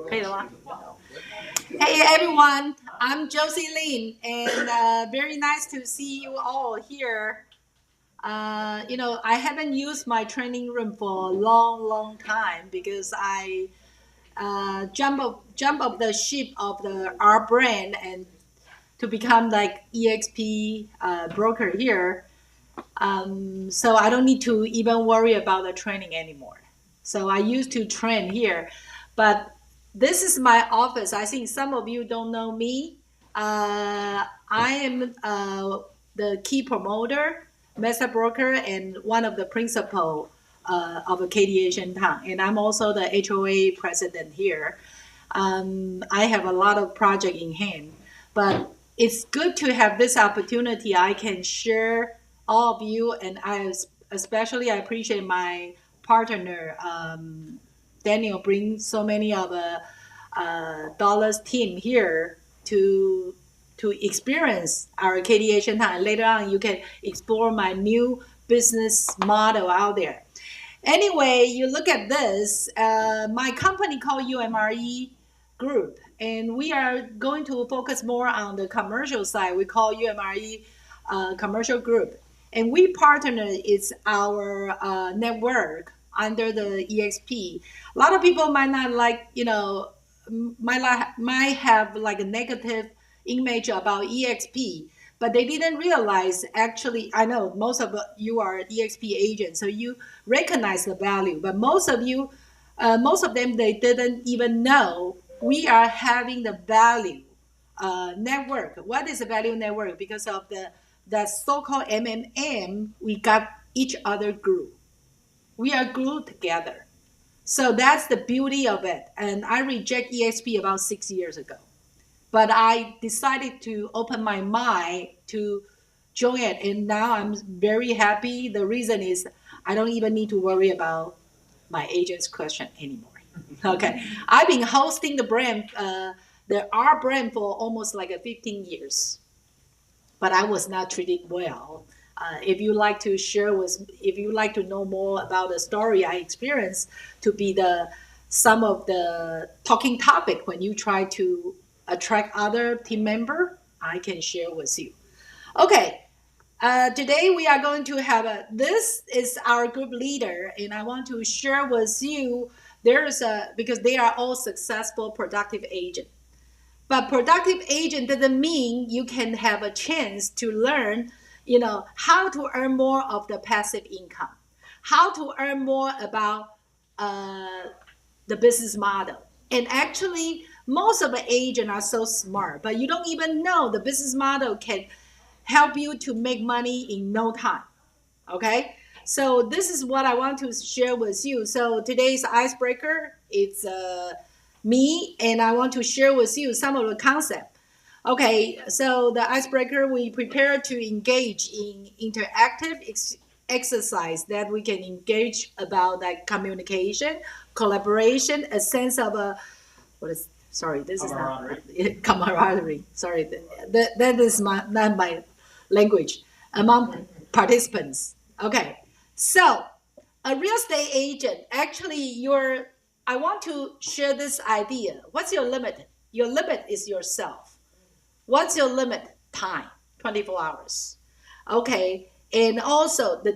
可以了吗？ Hey everyone, I'm Josie Lin, and very nice to see you all here. I haven't used my training room for a long time because I jump up the ship of the R brand and to become like EXP broker here. So I don't need to even worry about the training anymore. So I used to train here, but this is my office. I think some of you don't know me. I am the key promoter, master broker, and one of the principal of KDA Shentang. And I'm also the HOA president here. I have a lot of project in hand, but it's good to have this opportunity. I can share all of you, and I especially I appreciate my partner Daniel bring so many of Dollars team here to experience our KDA Shentang. And later on, you can explore my new business model out there. Anyway, you look at this. My company called UMRE Group, and we are going to focus more on the commercial side. We call UMRE Commercial Group, and we partner. It's our network under the EXP. A lot of people might not like, might have like a negative image about EXP, but they didn't realize actually. I know most of you are EXP agents, so you recognize the value, but most of them they didn't even know we are having the value network. What is a value network? Because of the so-called MMM, we got each other group. We are glued together. So that's the beauty of it. And I reject EXP about 6 years ago. But I decided to open my mind to join it. And now I'm very happy. The reason is I don't even need to worry about my agent's question anymore. Okay. I've been hosting the R brand for almost like 15 years. But I was not treated well. If you like to know more about the story I experienced to be some of the talking topic when you try to attract other team member, I can share with you. Okay, today we are going to have this is our group leader, and I want to share with you because they are all successful productive agent. But productive agent doesn't mean you can have a chance to learn, how to earn more of the passive income, how to earn more about the business model. And actually, most of the agents are so smart, but you don't even know the business model can help you to make money in no time. Okay? So this is what I want to share with you. So today's icebreaker, it's me, and I want to share with you some of the concept. Okay, so the icebreaker, we prepare to engage in interactive exercise that we can engage about like communication, collaboration, a sense of this is not camaraderie. Sorry, that is not my language among participants. Okay, so a real estate agent, actually, I want to share this idea. What's your limit? Your limit is yourself. What's your limit? Time, 24 hours. Okay, and also your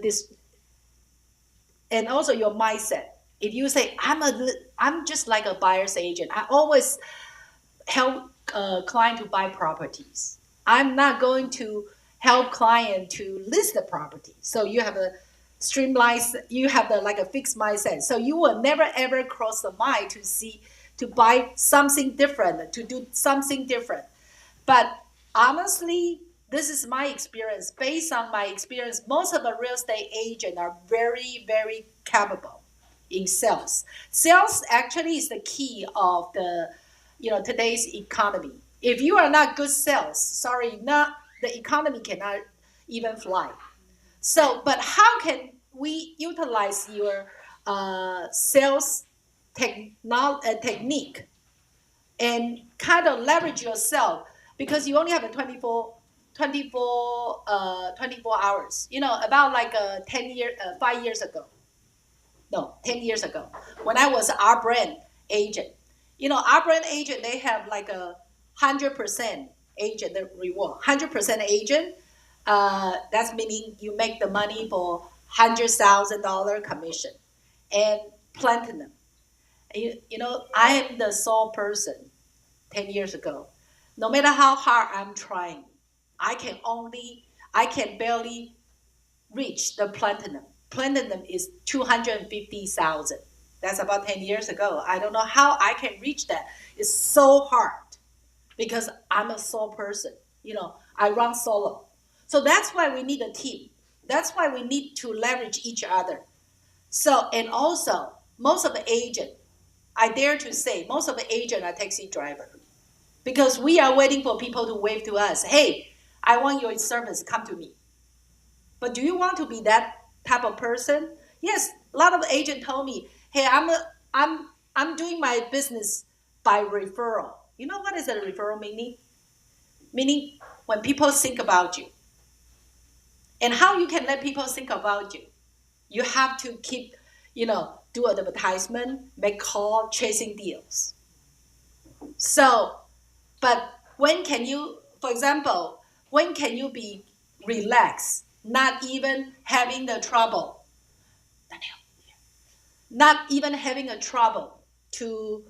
mindset. If you say I'm just like a buyer's agent, I always help a client to buy properties. I'm not going to help client to list the property. So you have a streamlined, you have like a fixed mindset. So you will never ever cross the mind to buy something different, to do something different. But honestly, this is my experience. Based on my experience, most of the real estate agents are very, very capable in sales. Sales actually is the key of today's economy. If you are not good sales, the economy cannot even fly. So, but how can we utilize your sales technique and kind of leverage yourself, because you only have a 24 hours, about like 10 years ago, when I was our brand agent, Our brand agent, they have like a 100% agent the reward. 100% agent. That's meaning you make the money for $100,000 commission and platinum. I am the sole person 10 years ago. No matter how hard I'm trying, I can barely reach the platinum. Platinum is 250,000. That's about 10 years ago. I don't know how I can reach that. It's so hard because I'm a sole person. I run solo. So that's why we need a team. That's why we need to leverage each other. So, and also, most of the agent, I dare to say, most of the agent are taxi driver because we are waiting for people to wave to us. Hey, I want your service. Come to me. But do you want to be that type of person? Yes, a lot of agents told me, hey, I'm doing my business by referral. You know what is a referral meaning? Meaning when people think about you. And how you can let people think about you. You have to keep, do advertisement, make call, chasing deals. So, but when can you, for example, when can you be relaxed, not even having the trouble, not even having a trouble to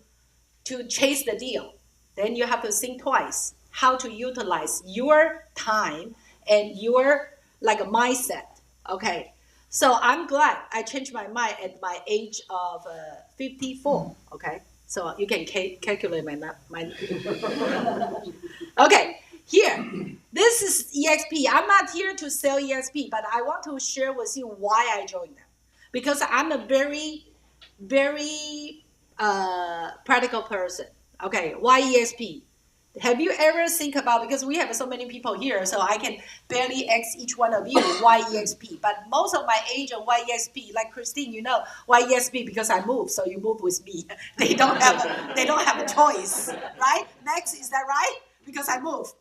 chase the deal? Then you have to think twice how to utilize your time and your like a mindset. Okay, so I'm glad I changed my mind at my age of 54. Okay, so you can calculate my okay, here, this is EXP. I'm not here to sell EXP, but I want to share with you why I joined them. Because I'm a very, very practical person. Okay, why EXP? Have you ever think about, because we have so many people here, so I can barely ask each one of you why EXP. But most of my agent, why EXP? Like Christine, why EXP? Because I move, so you move with me. They don't have a choice, right? Next, is that right? Because I move,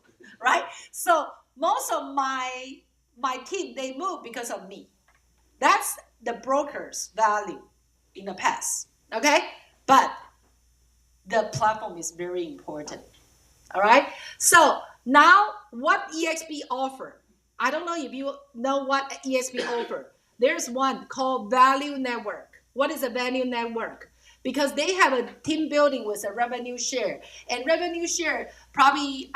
right? So most of my team, they move because of me. That's the broker's value in the past, okay? But the platform is very important. All right. So now what EXP offer? I don't know if you know what EXP offer. There's one called Value Network. What is a Value Network? Because they have a team building with a revenue share. And revenue share, probably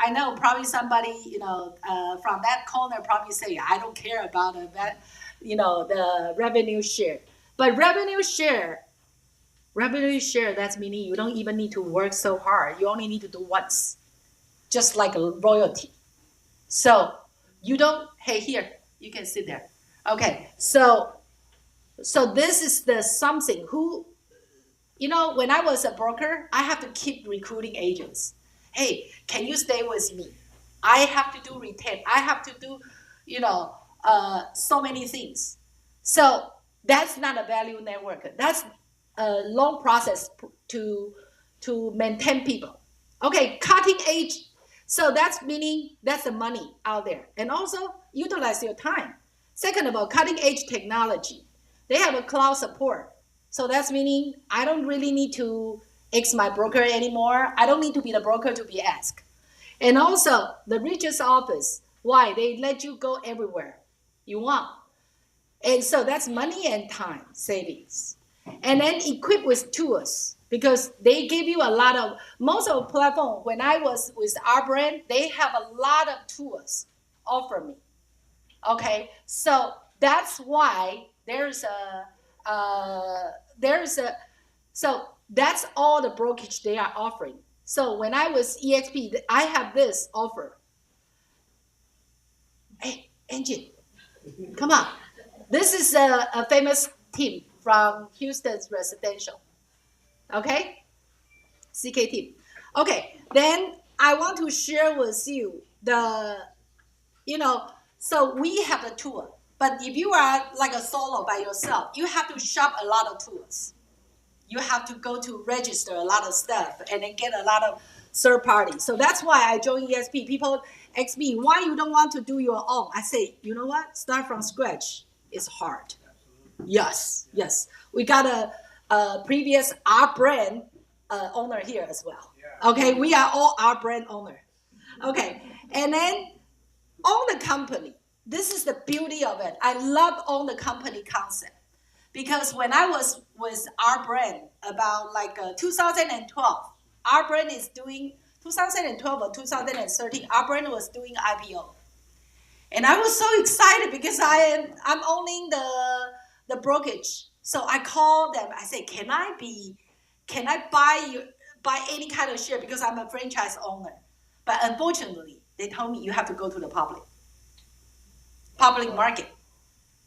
somebody, from that corner probably say, I don't care about that, the revenue share. But revenue share, that's meaning you don't even need to work so hard. You only need to do once. Just like a royalty. So you don't, hey, here, you can sit there. Okay, so this is the something who, when I was a broker, I have to keep recruiting agents. Hey, can you stay with me? I have to do retain. I have to do, so many things. So that's not a value network. That's a long process to maintain people. Okay, cutting edge. So that's meaning that's the money out there. And also utilize your time. Second of all, cutting edge technology. They have a cloud support. So that's meaning I don't really need to ask my broker anymore. I don't need to be the broker to be asked. And also the Regis office. Why? They let you go everywhere you want. And so that's money and time savings. And then equipped with tools. Because they give you a lot of, most of the platform, when I was with our brand, they have a lot of tools offer me. Okay, so that's why so that's all the brokerage they are offering. So when I was EXP, I have this offer. Hey, Engine, come on. This is a famous team from Houston's residential. Okay, CK team. Okay, then I want to share with you so we have a tool. But if you are like a solo by yourself, you have to shop a lot of tools. You have to go to register a lot of stuff and then get a lot of third party. So that's why I joined EXP. People ask me, why you don't want to do your own? I say, you know what? Start from scratch is hard. Yes. We got a previous our brand owner here as well. Okay, we are all our brand owner. Okay, and then own the company. This is the beauty of it. I love own the company concept because when I was with our brand about like 2012, our brand is doing 2012 or 2013. Our brand was doing IPO, and I was so excited because I'm owning the brokerage. So I called them. I said, can I buy any kind of share because I'm a franchise owner? But unfortunately, they told me you have to go to the public market.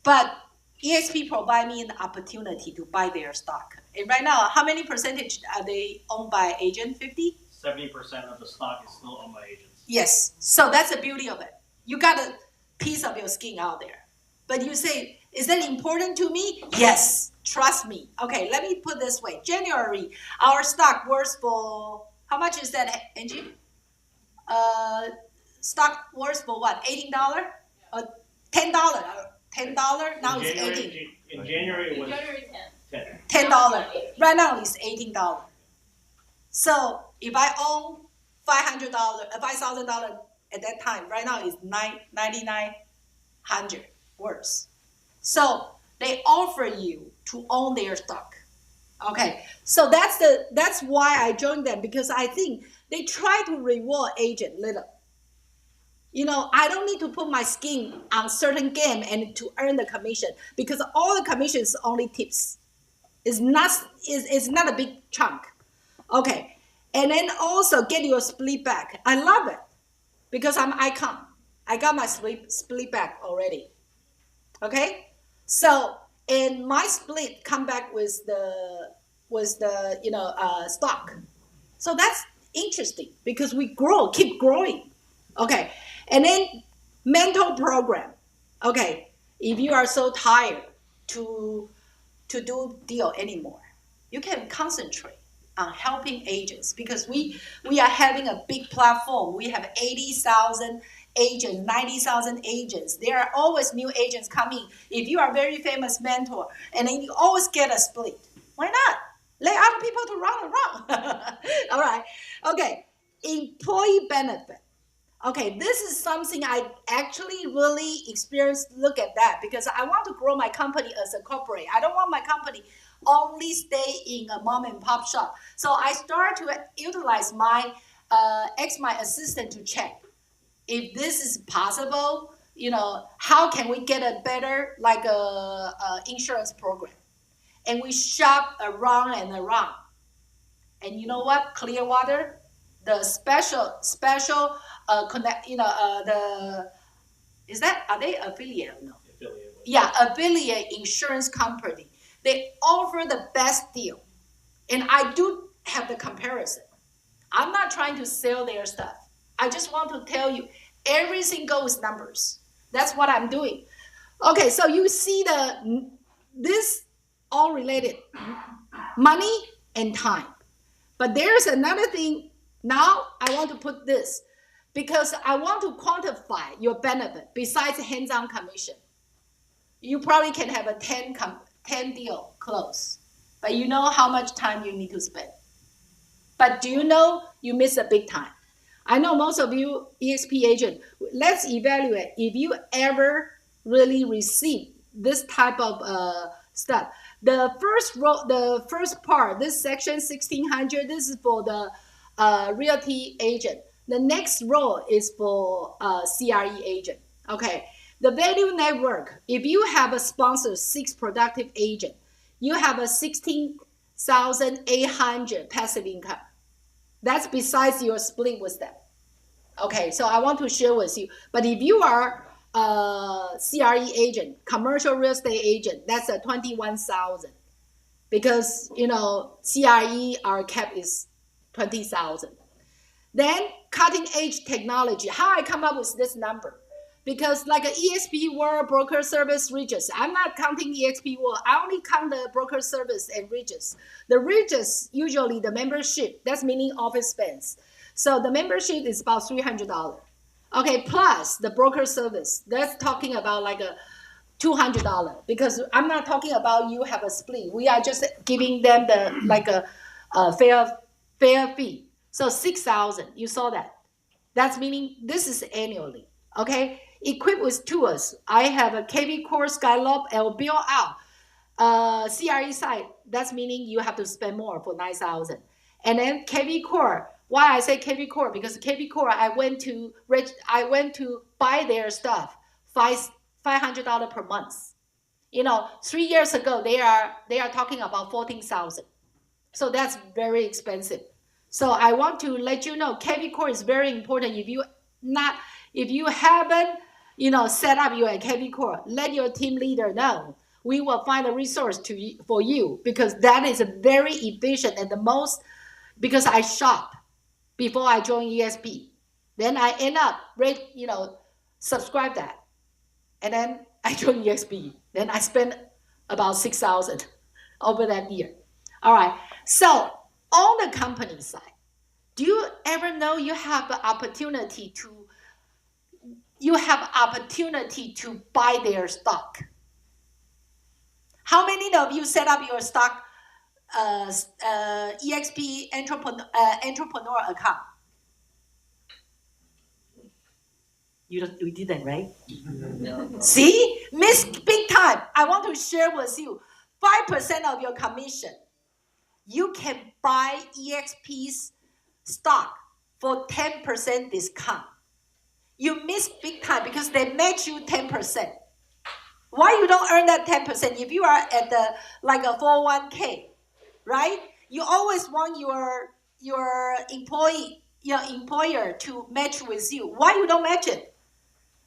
But EXP provide me an opportunity to buy their stock. And right now, how many percentage are they owned by agent? 50? 70% of the stock is still owned by agents. Yes. So that's the beauty of it. You got a piece of your skin out there. But you say, is that important to me? Yes. Trust me. Okay, let me put this way. January, our stock worth for, how much is that, Angie? Stock worth for what? $18? $10? $10? Now it's 18. In January it was 10. $10. Right now it's $18. So if I own $5,000 at that time, right now it's $9,900 worth. So they offer you to own their stock. Okay, so that's why I joined them, because I think they try to reward agent little. I don't need to put my skin on certain game and to earn the commission, because all the commission is only tips. It's not a big chunk. Okay, and then also get your split back. I love it because I'm Icon. I got my split back already. Okay, so and my split come back with the stock. So that's interesting because we keep growing. Okay. And then mentor program. Okay, if you are so tired to do deal anymore, you can concentrate on helping agents, because we are having a big platform. We have 80,000 agents, 90,000 agents. There are always new agents coming. If you are a very famous mentor, and then you always get a split, why not? Let other people to run around. All right. Okay. Employee benefit. Okay, this is something I actually really experienced. Look at that, because I want to grow my company as a corporate. I don't want my company only stay in a mom and pop shop. So I start to utilize ask my assistant to check if this is possible. How can we get a better insurance program? And we shop around and around. And you know what? Clearwater, the special connect, are they affiliate or no? Affiliate. Yeah, affiliate insurance company. They offer the best deal. And I do have the comparison. I'm not trying to sell their stuff. I just want to tell you, everything goes numbers. That's what I'm doing. Okay, so you see this all related, money and time. But there's another thing. Now I want to put this, because I want to quantify your benefit besides hands-on commission. You probably can have a 10 deal close, but you know how much time you need to spend. But do you know you miss a big time? I know most of you EXP agent, let's evaluate if you ever really receive this type of stuff. The first part, this section 1600, this is for the realty agent. The next row is for CRE agent. Okay, the value network. If you have a sponsor 6 productive agent, you have a 16,800 passive income. That's besides your split with them. Okay, so I want to share with you. But if you are a CRE agent, commercial real estate agent, that's a 21,000, because CRE our cap is 20,000. Then cutting edge technology. How I come up with this number? Because like an EXP World, Broker Service, Regis. I'm not counting EXP World. I only count the Broker Service and Regis. The Regis, usually the membership, that's meaning office spends. So the membership is about $300. Okay, plus the Broker Service. That's talking about like a $200, because I'm not talking about you have a split. We are just giving them the a fair fair fee. So 6,000, you saw that. That's meaning this is annually, okay? Equipped with tools. I have a KV Core Skylab and build out CRE site. That's meaning you have to spend more for 9,000. And then KV Core. Why I say KV Core? Because KV Core, I went to buy their stuff, $500 per month. 3 years ago they are talking about 14,000. So that's very expensive. So I want to let you know KV Core is very important. If you haven't set up your KV Core, let your team leader know. We will find a resource for you, because that is a very efficient and the most, because I shop before I joined EXP. Then I end up subscribe that. And then I joined EXP. Then I spent about 6,000 over that year. All right. So on the company side, do you ever know you have the opportunity to buy their stock? How many of you set up your stock EXP entrepreneur account? You didn't, right? No. See? Miss big time. I want to share with you 5% of your commission. You can buy EXP's stock for 10% discount. You miss big time because they match you 10%. Why you don't earn that 10%? If you are at a 401k, right? You always want your employer to match with you. Why you don't match it?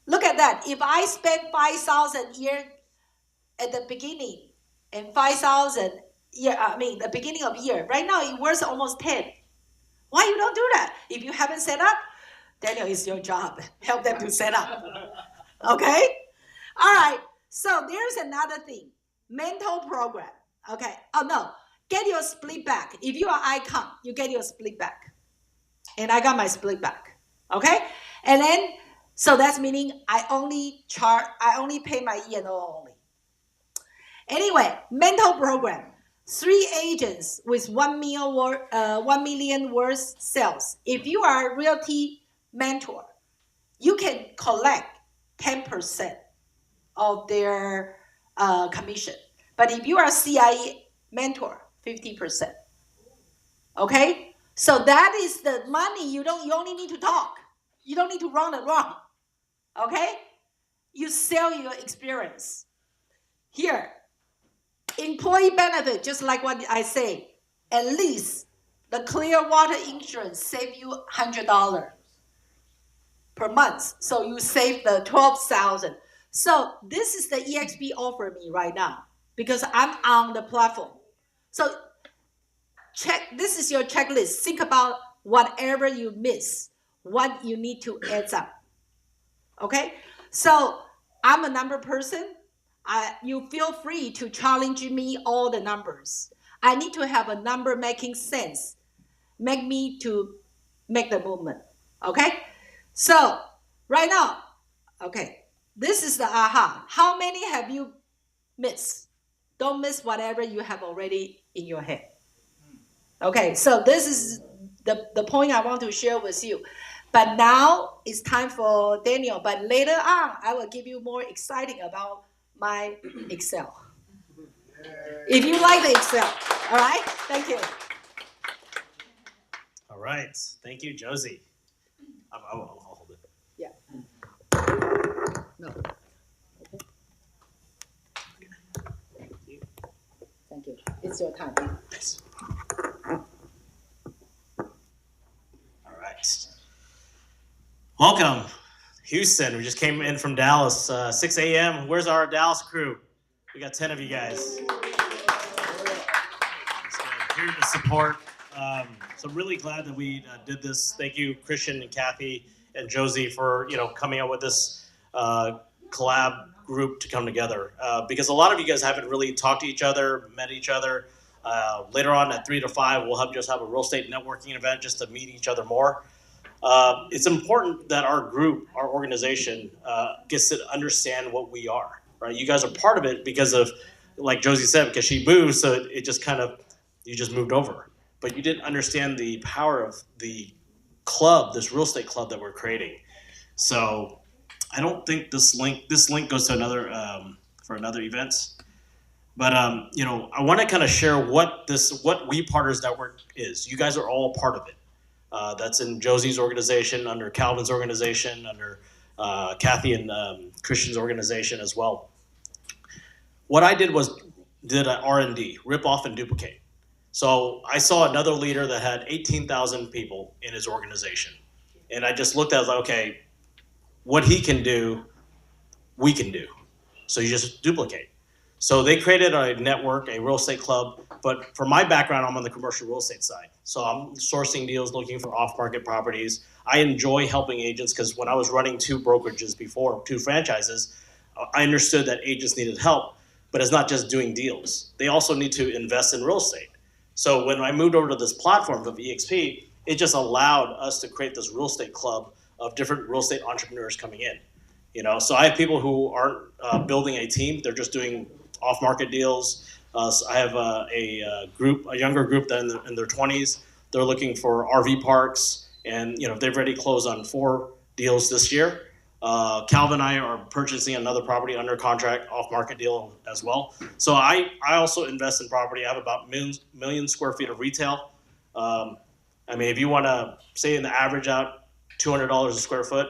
Look at that. If I spend 5,000 a year at the beginning and 5,000 the beginning of the year, right now it worth almost 10. Why you don't do that? If you haven't set up, Daniel, it's your job. Help them to set up. Okay? All right. So there's another thing. Mentor program. Okay. Oh, no. Get your split back. If you are Icon, you get your split back. And I got my split back. Okay? And then, so that's meaning I only pay my E&O only. Anyway, mentor program. 3 agents with 1 million worth sales. If you are a realty mentor, you can collect 10% of their commission. But if you are a CIE mentor, 50%. Okay? So that is the money. You only need to talk. You don't need to run around. Okay? You sell your experience. Here, employee benefit, just like what I say, at least the Clearwater insurance save you $100 per month. So you save the 12,000. So this is the EXP offer me right now because I'm on the platform. So this is your checklist. Think about whatever you miss, what you need to add up. Okay? So I'm a number person. You feel free to challenge me all the numbers. I need to have a number making sense. Make me to make the movement. Okay? So right now, okay, this is the aha. How many have you missed? Don't miss whatever you have already in your head. Okay, so this is the point I want to share with you. But now it's time for Daniel. But later on, I will give you more exciting about my Excel. If you like the Excel. All right? Thank you. All right. Thank you, Josie. I'll hold it. Yeah. No. Okay. Thank you. It's your time. Nice. All right. Welcome, Houston. We just came in from Dallas, 6 a.m. Where's our Dallas crew? We got 10 of you guys. Here to support. So really glad that we did this. Thank you, Christian and Kathy and Josie, for coming up with this collab group to come together. Because a lot of you guys haven't really talked to each other, met each other. Later on at 3 to 5, we'll just have a real estate networking event just to meet each other more. It's important that our group, our organization, gets to understand what we are. Right? You guys are part of it because of, like Josie said, because she moved, so it just kind of, you just moved over. but you didn't understand the power of the club, this real estate club that we're creating. So I don't think this link goes to another for another event. But you know, I want to kind of share what We Partners Network is. You guys are all part of it. That's in Josie's organization, under Calvin's organization, under Kathy and Christian's organization as well. What I did was did an R&D, rip off and duplicate. So I saw another leader that had 18,000 people in his organization. And I just looked at it like, okay, what he can do, we can do. So you just duplicate. So they created a network, a real estate club. But for my background, I'm on the commercial real estate side. So I'm sourcing deals, looking for off-market properties. I enjoy helping agents because when I was running 2 brokerages before, 2 franchises, I understood that agents needed help. But it's not just doing deals. They also need to invest in real estate. So when I moved over to this platform of EXP, it just allowed us to create this real estate club of different real estate entrepreneurs coming in. You know, so I have people who aren't building a team; they're just doing off-market deals. So I have a younger group that in their 20s. They're looking for RV parks, and you know they've already closed on 4 deals this year. Calvin and I are purchasing another property under contract, off-market deal as well. So I also invest in property. I have about million square feet of retail. I mean, if you want to say in the average out $200 a square foot,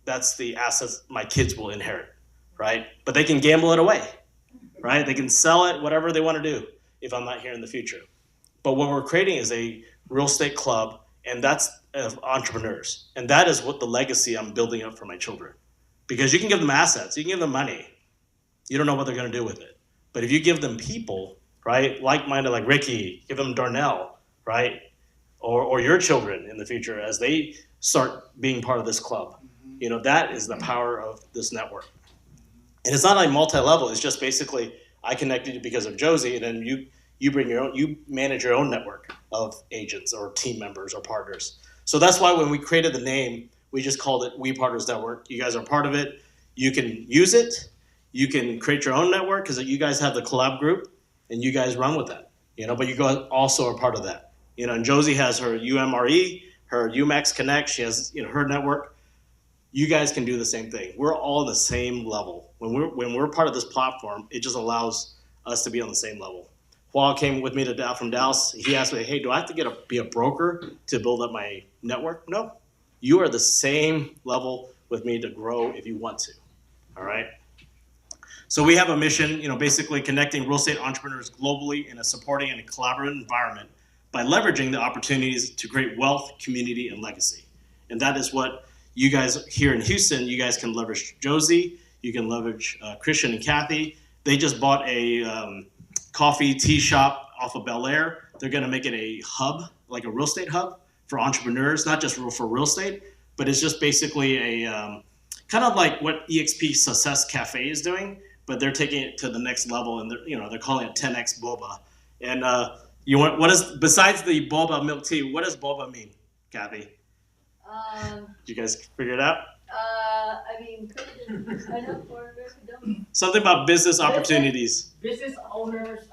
that's the assets my kids will inherit, right? But they can gamble it away, right? They can sell it, whatever they want to do if I'm not here in the future. But what we're creating is a real estate club, and that's of entrepreneurs. And that is what the legacy I'm building up for my children. Because you can give them assets, you can give them money. You don't know what they're going to do with it. But if you give them people, right, like-minded like Ricky, give them Darnell, right, or your children in the future as they start being part of this club. You know, that is the power of this network. And it's not like multi-level. It's just basically I connected you because of Josie, and then you bring your own, you manage your own network of agents or team members or partners. So that's why when we created the name, we just called it We Partners Network. You guys are part of it. You can use it. You can create your own network because you guys have the collab group, and you guys run with that. You know, but you guys also are part of that. You know, and Josie has her UMRE, her UMAX Connect. She has, you know, her network. You guys can do the same thing. We're all on the same level. When we're part of this platform, it just allows us to be on the same level. Hua came with me from Dallas. He asked me, hey, do I have to be a broker to build up my network? No. You are the same level with me to grow if you want to. All right? So we have a mission, you know, basically connecting real estate entrepreneurs globally in a supporting and a collaborative environment by leveraging the opportunities to create wealth, community, and legacy. And that is what you guys here in Houston, you guys can leverage Josie. You can leverage Christian and Kathy. They just bought a coffee tea shop off of Bel Air. They're going to make it a hub, like a real estate hub for entrepreneurs, not just for real estate, but it's just basically a kind of like what EXP Success Cafe is doing, but they're taking it to the next level, and they're calling it 10x boba. And besides the boba milk tea, what does boba mean, Kathy? Did you guys figure it out? I mean, I know for don't. Something about business opportunities. Business owners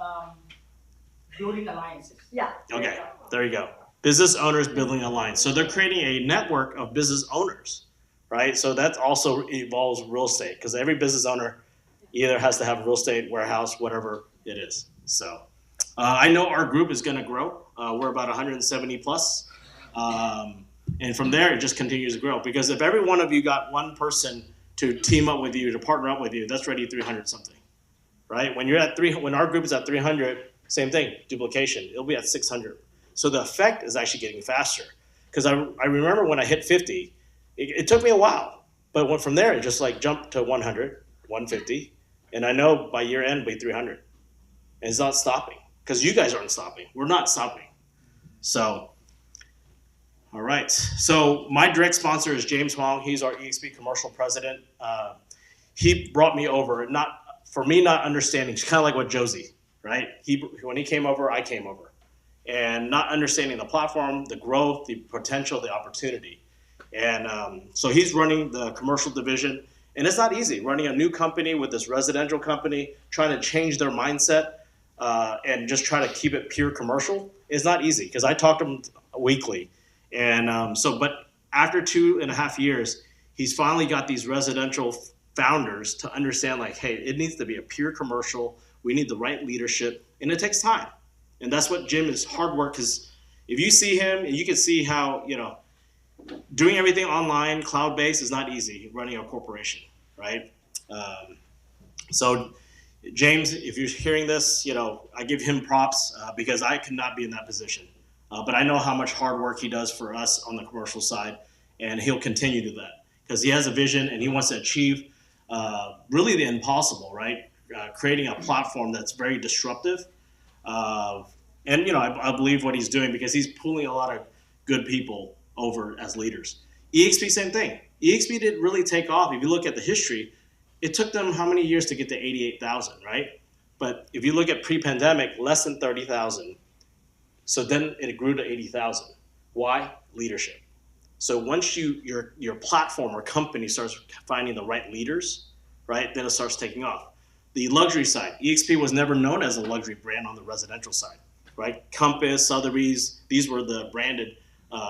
building alliances. Yeah. Okay, there you go. Business owners building alliance. So they're creating a network of business owners, right? So that also involves real estate because every business owner either has to have a real estate warehouse, whatever it is. So I know our group is going to grow. We're about 170 plus. And from there, it just continues to grow. Because if every one of you got one person to team up with you, to partner up with you, that's already 300 something, right? When our group is at 300, same thing, duplication. It'll be at 600. So the effect is actually getting faster. Because I remember when I hit 50, it took me a while. But from there, it just like jumped to 100, 150. And I know by year end, it'll be 300. And it's not stopping. Because you guys aren't stopping. We're not stopping. So... all right. So my direct sponsor is James Huang. He's our EXP commercial president. He brought me over, not understanding, kind of like what Josie, right? When he came over, I came over. And not understanding the platform, the growth, the potential, the opportunity. And so he's running the commercial division. And it's not easy running a new company with this residential company, trying to change their mindset. and just try to keep it pure commercial is not easy because I talk to him weekly. And but after 2.5 years, he's finally got these residential founders to understand like, hey, it needs to be a pure commercial. We need the right leadership, and it takes time. And that's what Jim is hard work. Because if you see him, and you can see how, you know, doing everything online, cloud-based is not easy running a corporation, right? So James, if you're hearing this, you know, I give him props because I could not be in that position. But I know how much hard work he does for us on the commercial side, and he'll continue to do that because he has a vision and he wants to achieve really the impossible, right? Creating a platform that's very disruptive. And, you know, I believe what he's doing because he's pulling a lot of good people over as leaders. EXP, same thing. EXP didn't really take off. If you look at the history, it took them how many years to get to 88,000, right? But if you look at pre-pandemic, less than 30,000. So then it grew to 80,000. Why? Leadership. So once your platform or company starts finding the right leaders, right, then it starts taking off. The luxury side, EXP was never known as a luxury brand on the residential side, right? Compass, Sotheby's, these were the branded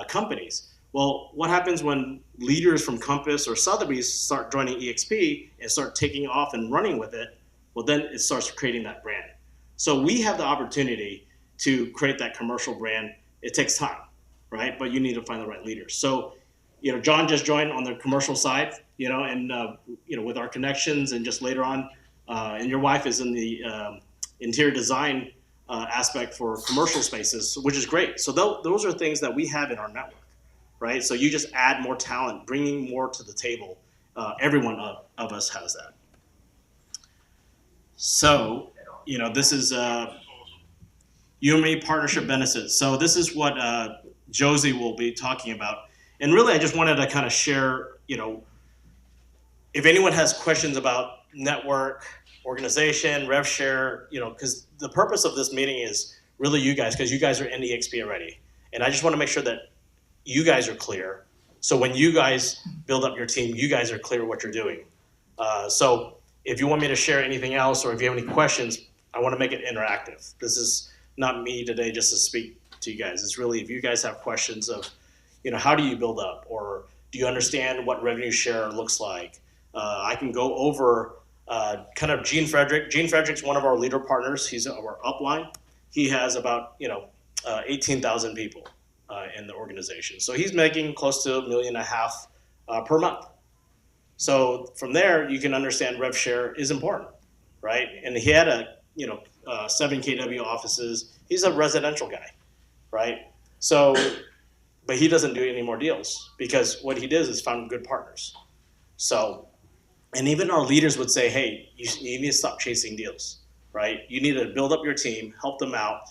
companies. Well, what happens when leaders from Compass or Sotheby's start joining EXP and start taking off and running with it? Well, then it starts creating that brand. So we have the opportunity to create that commercial brand. It takes time, right? But you need to find the right leaders. So, you know, John just joined on the commercial side, you know, and, you know, with our connections and just later on, and your wife is in the interior design aspect for commercial spaces, which is great. So those are things that we have in our network, right? So you just add more talent, bringing more to the table. Everyone of us has that. So, you know, this is UMA partnership benefits. So this is what Josie will be talking about. And really, I just wanted to kind of share, you know, if anyone has questions about network, organization, rev share, you know, because the purpose of this meeting is really you guys, because you guys are in EXP already. And I just want to make sure that you guys are clear. So when you guys build up your team, you guys are clear what you're doing. So if you want me to share anything else or if you have any questions, I want to make it interactive. This is not me today just to speak to you guys. It's really if you guys have questions of, you know, how do you build up or do you understand what revenue share looks like? I can go over kind of Gene Frederick. Gene Frederick's one of our leader partners. He's our upline. He has about, you know, 18,000 people in the organization. So he's making close to $1.5 million per month. So from there, you can understand rev share is important, right? And he had a, you know, 7 kW offices. He's a residential guy, right? So, but he doesn't do any more deals because what he does is found good partners. So, and even our leaders would say, hey, you need to stop chasing deals, right? You need to build up your team, help them out,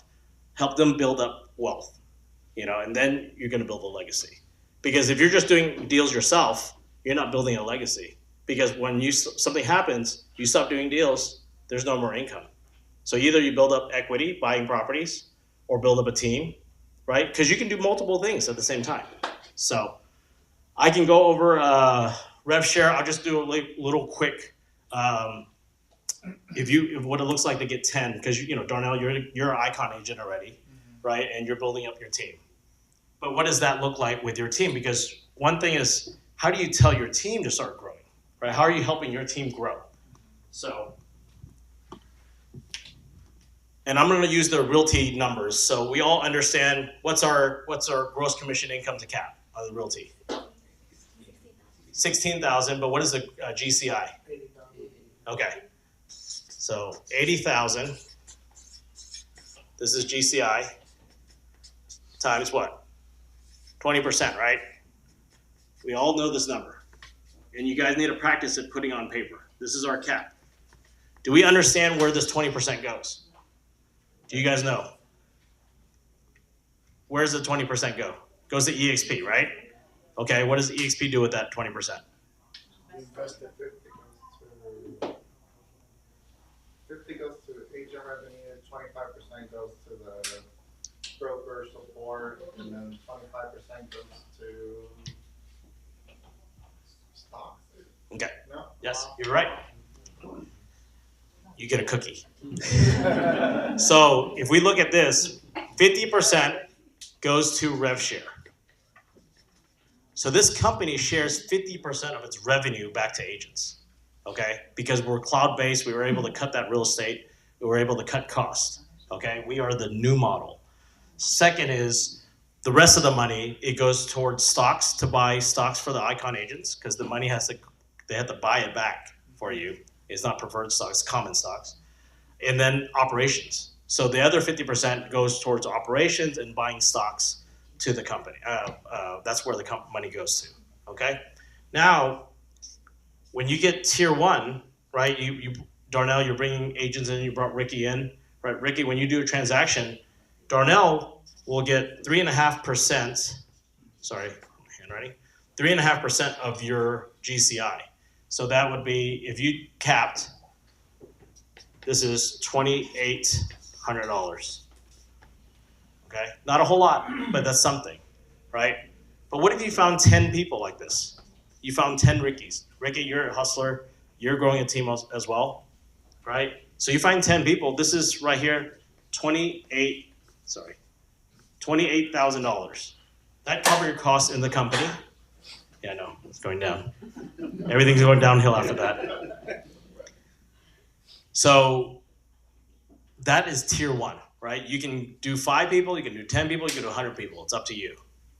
help them build up wealth, you know, and then you're going to build a legacy. Because if you're just doing deals yourself, you're not building a legacy. Because when something happens, you stop doing deals, there's no more income. So either you build up equity, buying properties, or build up a team, right? Because you can do multiple things at the same time. So I can go over rev share. I'll just do a little quick. If what it looks like to get 10, because you know, Darnell, you're an icon agent already, right? And you're building up your team. But what does that look like with your team? Because one thing is, how do you tell your team to start growing, right? How are you helping your team grow? So, and I'm going to use the realty numbers, so we all understand what's our gross commission income to cap on the realty. 16,000, but what is the GCI? 80,000. Okay, so 80,000. This is GCI times what? 20%, right? We all know this number, and you guys need to practice it putting on paper. This is our cap. Do we understand where this 20% goes? Do you guys know? Where does the 20% go? Goes to EXP, right? Okay, what does EXP do with that 20%? Invest at 50 goes to agent revenue, 25% goes to the broker support, and then 25% goes to stock. Okay. No? Yes, you're right. you get a cookie. So if we look at this, 50% goes to rev share. So this company shares 50% of its revenue back to agents, okay? Because we're cloud-based, we were able to cut that real estate, we were able to cut costs, okay? We are the new model. Second is the rest of the money, it goes towards stocks to buy stocks for the Icon agents because the money they have to buy it back for you. It's not preferred stocks, common stocks. And then operations. So the other 50% goes towards operations and buying stocks to the company. That's where the money goes to, okay? Now, when you get tier one, right, Darnell, you're bringing agents in, you brought Ricky in, right? Ricky, when you do a transaction, Darnell will get 3.5%, sorry, handwriting, 3.5% of your GCI. So that would be, if you capped, this is $2,800. Okay, not a whole lot, but that's something, right? But what if you found 10 people like this? You found 10 Rickies. Ricky, you're a hustler. You're growing a team as well, right? So you find 10 people. This is right here, $28,000. That covered your costs in the company. Yeah, I know, it's going down. Everything's going downhill after that. So that is tier one. Right? You can do 5 people, you can do 10 people, you can do 100 people. It's up to you,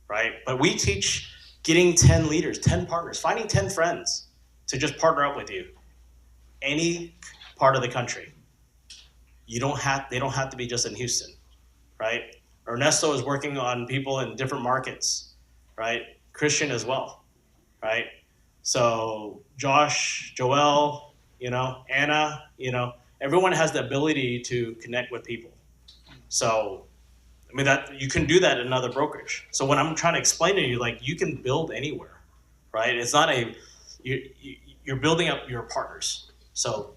right? But we teach getting 10 leaders, 10 partners, finding 10 friends to just partner up with you. Any part of the country. They don't have to be just in Houston, right? Ernesto is working on people in different markets, right? Christian as well, right? So Josh, Joel, Anna, everyone has the ability to connect with people. So, I mean, that you can do that in another brokerage. So when I'm trying to explain to you, like, you can build anywhere, right? It's not you're building up your partners. So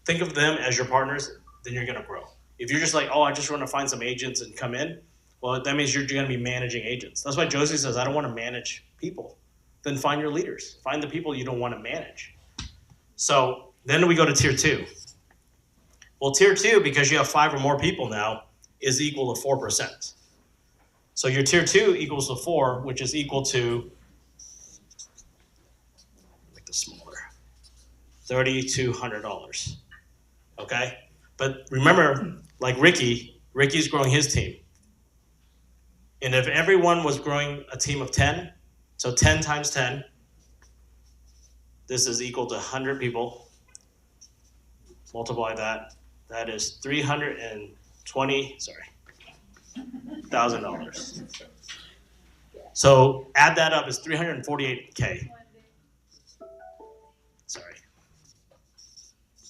think of them as your partners, then you're going to grow. If you're just like, oh, I just want to find some agents and come in, well, that means you're going to be managing agents. That's why Josie says, I don't want to manage people. Then find your leaders. Find the people you don't want to manage. So then we go to tier 2. Well, tier 2, because you have 5 or more people now, is equal to 4%. So your tier 2 equals to 4, which is equal to, make this smaller, $3,200. Okay? But remember, like Ricky's growing his team. And if everyone was growing a team of 10, so 10 times 10, this is equal to 100 people. Multiply that. That is $320,000. So add that up is $348K. Sorry.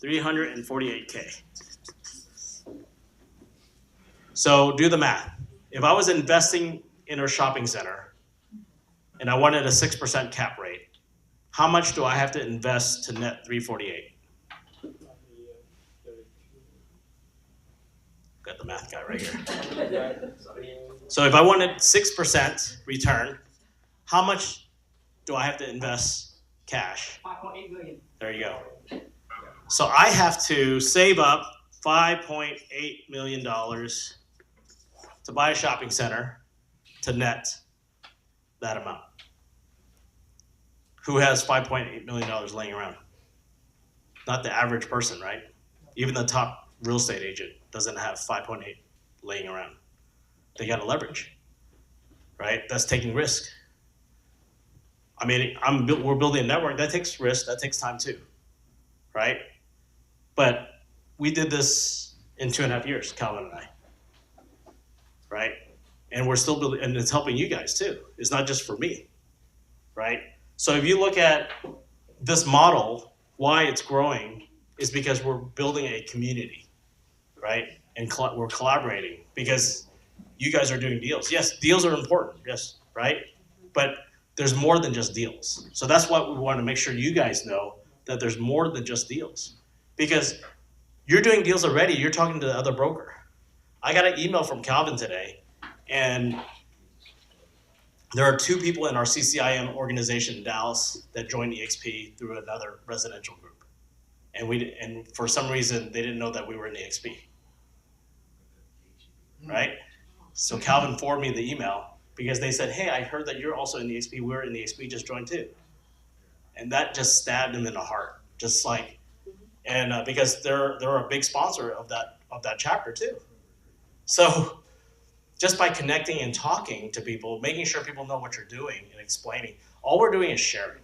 $348K. So do the math. If I was investing in a shopping center and I wanted a 6% cap rate, how much do I have to invest to net 348? Got the math guy right here. So if I wanted 6% return, how much do I have to invest cash? 5.8 million. There you go. So I have to save up $5.8 million to buy a shopping center to net that amount. Who has $5.8 million laying around? Not the average person, right? Even the top real estate agent doesn't have 5.8 laying around. They got to leverage, right? That's taking risk. I mean, we're building a network. That takes risk. That takes time too, right? But we did this in 2.5 years, Calvin and I, right? And we're still building, and it's helping you guys too. It's not just for me, right? So if you look at this model, why it's growing is because we're building a community, right? And we're collaborating because you guys are doing deals. Yes, deals are important, yes, right? But there's more than just deals. So that's what we want to make sure you guys know, that there's more than just deals. Because you're doing deals already, you're talking to the other broker. I got an email from Calvin today, and there are 2 people in our CCIM organization in Dallas that joined EXP through another residential group. and for some reason they didn't know that we were in the EXP, right? So Calvin forwarded me the email because they said, hey, I heard that you're also in the EXP. We're in the EXP, just joined too. And that just stabbed him in the heart, just like, and because they're a big sponsor of that chapter too. So just by connecting and talking to people, making sure people know what you're doing and explaining, all we're doing is sharing.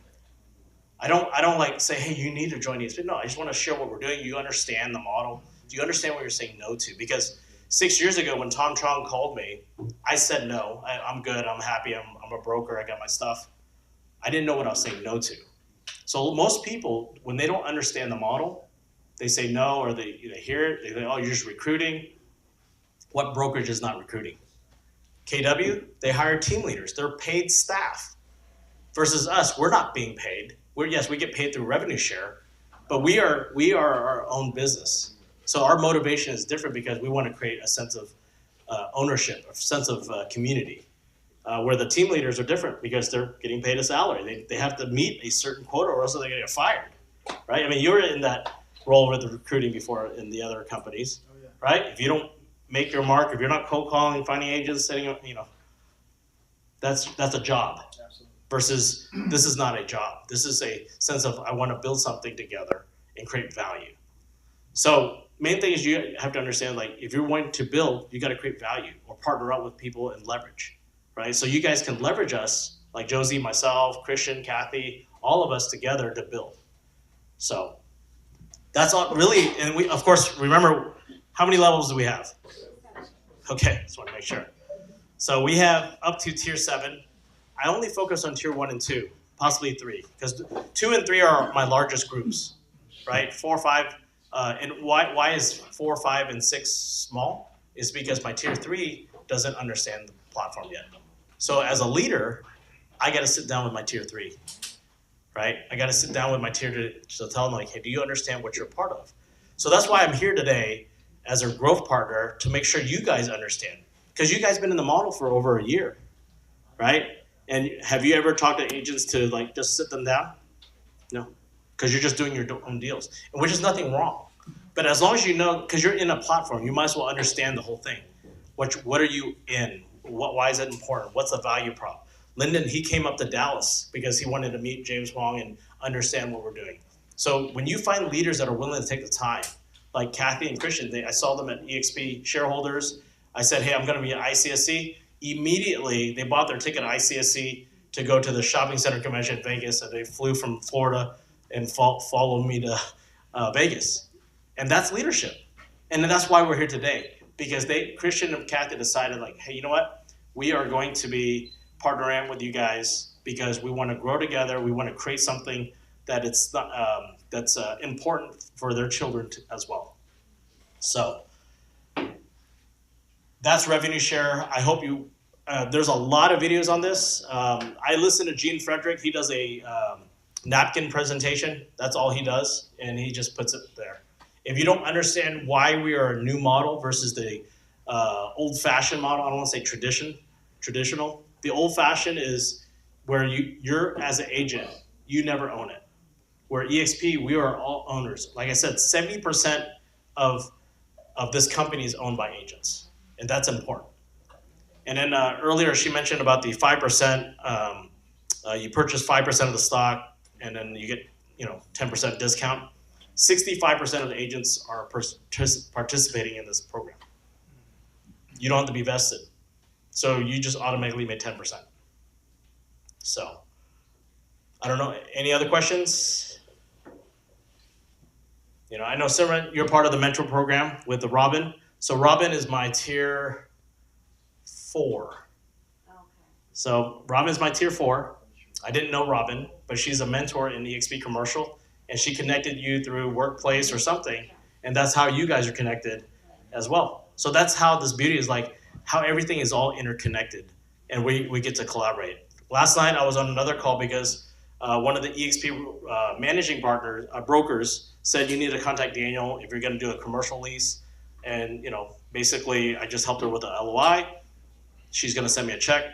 I don't like say, hey, you need to join EXP. No, I just want to share what we're doing. You understand the model. Do you understand what you're saying no to? Because 6 years ago when Tom Chong called me, I said no. I'm good. I'm happy. I'm a broker. I got my stuff. I didn't know what I was saying no to. So most people, when they don't understand the model, they say no, or they hear it. They say, oh, you're just recruiting. What brokerage is not recruiting? KW, they hire team leaders. They're paid staff. Versus us, we're not being paid. Yes, we get paid through revenue share, but we are our own business. So our motivation is different because we want to create a sense of ownership, a sense of community. Where the team leaders are different because they're getting paid a salary. They have to meet a certain quota or else they're going to get fired, right? I mean, you were in that role with the recruiting before in the other companies, right? If you don't make your mark, if you're not cold calling, finding agents, setting up, that's a job. Absolutely. Versus this is not a job. This is a sense of I want to build something together and create value. So main thing is you have to understand, like, if you're wanting to build, you got to create value or partner up with people and leverage, right? So you guys can leverage us, like Josie, myself, Christian, Kathy, all of us together to build. So that's all really, and we, of course, remember, how many levels do we have? Okay, just want to make sure. So we have up to tier 7. I only focus on tier 1 and 2, possibly 3, because 2 and 3 are my largest groups, right? 4, 5, and why is 4, 5, and 6 small? Is because my tier 3 doesn't understand the platform yet. So as a leader, I got to sit down with my tier 3, right? I got to sit down with my tier 2 to tell them, like, hey, do you understand what you're part of? So that's why I'm here today as a growth partner to make sure you guys understand, because you guys been in the model for over a year, right? And have you ever talked to agents to, like, just sit them down? No, because you're just doing your own deals, and which is nothing wrong. But as long as you know, because you're in a platform, you might as well understand the whole thing. What are you in? Why is it important? What's the value prop? Lyndon, he came up to Dallas because he wanted to meet James Huang and understand what we're doing. So when you find leaders that are willing to take the time, like Kathy and Christian, I saw them at EXP shareholders. I said, hey, I'm going to be at ICSC. Immediately, they bought their ticket to ICSC to go to the shopping center convention in Vegas, and they flew from Florida and followed me to Vegas. And that's leadership. And that's why we're here today, because Christian and Kathy decided, like, hey, you know what? We are going to be partnering with you guys because we want to grow together. We want to create something that it's not, that's important for their children as well. So that's revenue share. I hope you, there's a lot of videos on this. I listen to Gene Frederick. He does a napkin presentation. That's all he does, and he just puts it there. If you don't understand why we are a new model versus the old-fashioned model, I don't want to say traditional. The old-fashioned is where you're as an agent, you never own it. Where EXP, we are all owners. Like I said, 70% of this company is owned by agents, and that's important. And then earlier she mentioned about the 5%. You purchase 5% of the stock, and then you get 10% discount. 65% of the agents are participating in this program. You don't have to be vested, so you just automatically made 10%. So I don't know. Any other questions? I know, Simran, you're part of the mentor program with the Robin. So Robin is my tier 4. Okay. So Robin's my tier 4. I didn't know Robin, but she's a mentor in the EXP commercial, and she connected you through workplace or something, and that's how you guys are connected as well. So that's how this beauty is, like how everything is all interconnected, and we get to collaborate. Last night I was on another call because one of the EXP managing partners, brokers, said you need to contact Daniel if you're going to do a commercial lease. And basically I just helped her with the LOI. She's going to send me a check.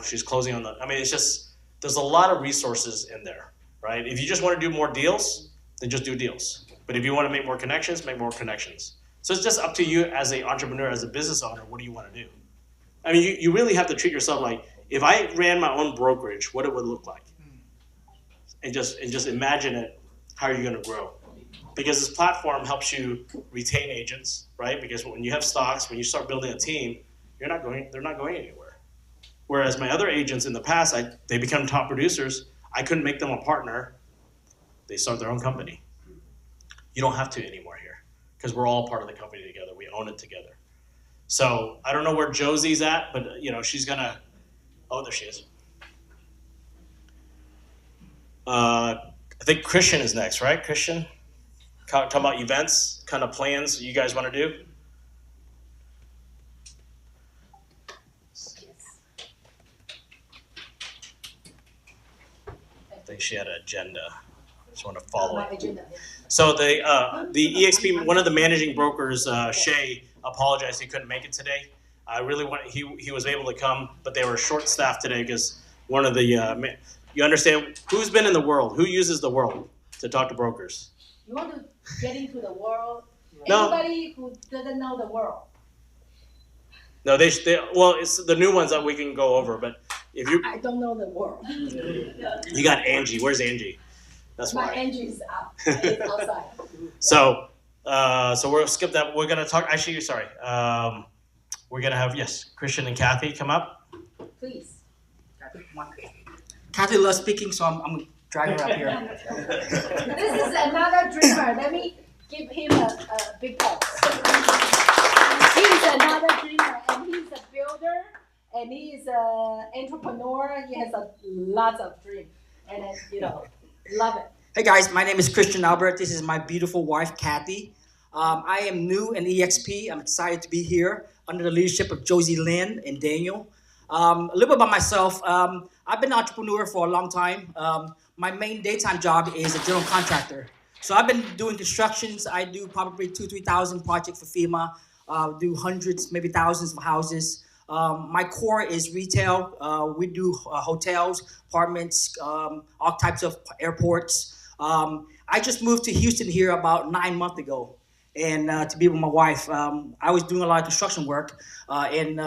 She's closing on it's just, there's a lot of resources in there, right? If you just want to do more deals, then just do deals. But if you want to make more connections, make more connections. So it's just up to you as an entrepreneur, as a business owner, what do you want to do? I mean, you really have to treat yourself like, if I ran my own brokerage, what it would look like. And just imagine it, how are you going to grow? Because this platform helps you retain agents, right? Because when you have stocks, when you start building a team, they're not going anywhere. Whereas my other agents in the past, they become top producers. I couldn't make them a partner. They start their own company. You don't have to anymore here because we're all part of the company together. We own it together. So I don't know where Josie's at, but she's gonna. Oh, there she is. I think Christian is next, right? Christian, talking about events, kind of plans you guys want to do. I think she had an agenda. Just want to follow it. So the EXP, one of the managing brokers, Shay, apologized he couldn't make it today. I really he was able to come, but they were short staffed today because one of the you understand who's been in the world, who uses the world to talk to brokers. You want to get into the world? No. Anybody who doesn't know the world. No, well, it's the new ones that we can go over, but if you I don't know the world. you got Angie, where's Angie? That's My why. engine is out. It's outside. So we'll skip that. We're gonna talk. Actually, sorry. We're gonna have Christian and Kathy come up. Please. Kathy loves speaking, so I'm driving her up here. This is another dreamer. Let me give him a big applause. He's another dreamer, and he's a builder, and he's an entrepreneur. He has lots of dreams, and love it. Hey guys, my name is Christian Albert. This is my beautiful wife, Kathy. I am new in EXP. I'm excited to be here under the leadership of Josie Lynn and Daniel. A little bit about myself. I've been an entrepreneur for a long time. My main daytime job is a general contractor. So I've been doing constructions. I do probably 2,000-3,000 projects for FEMA. Do hundreds, maybe thousands of houses. My core is retail. We do hotels, apartments, all types of airports. I just moved to Houston here about 9 months ago, and to be with my wife. I was doing a lot of construction work in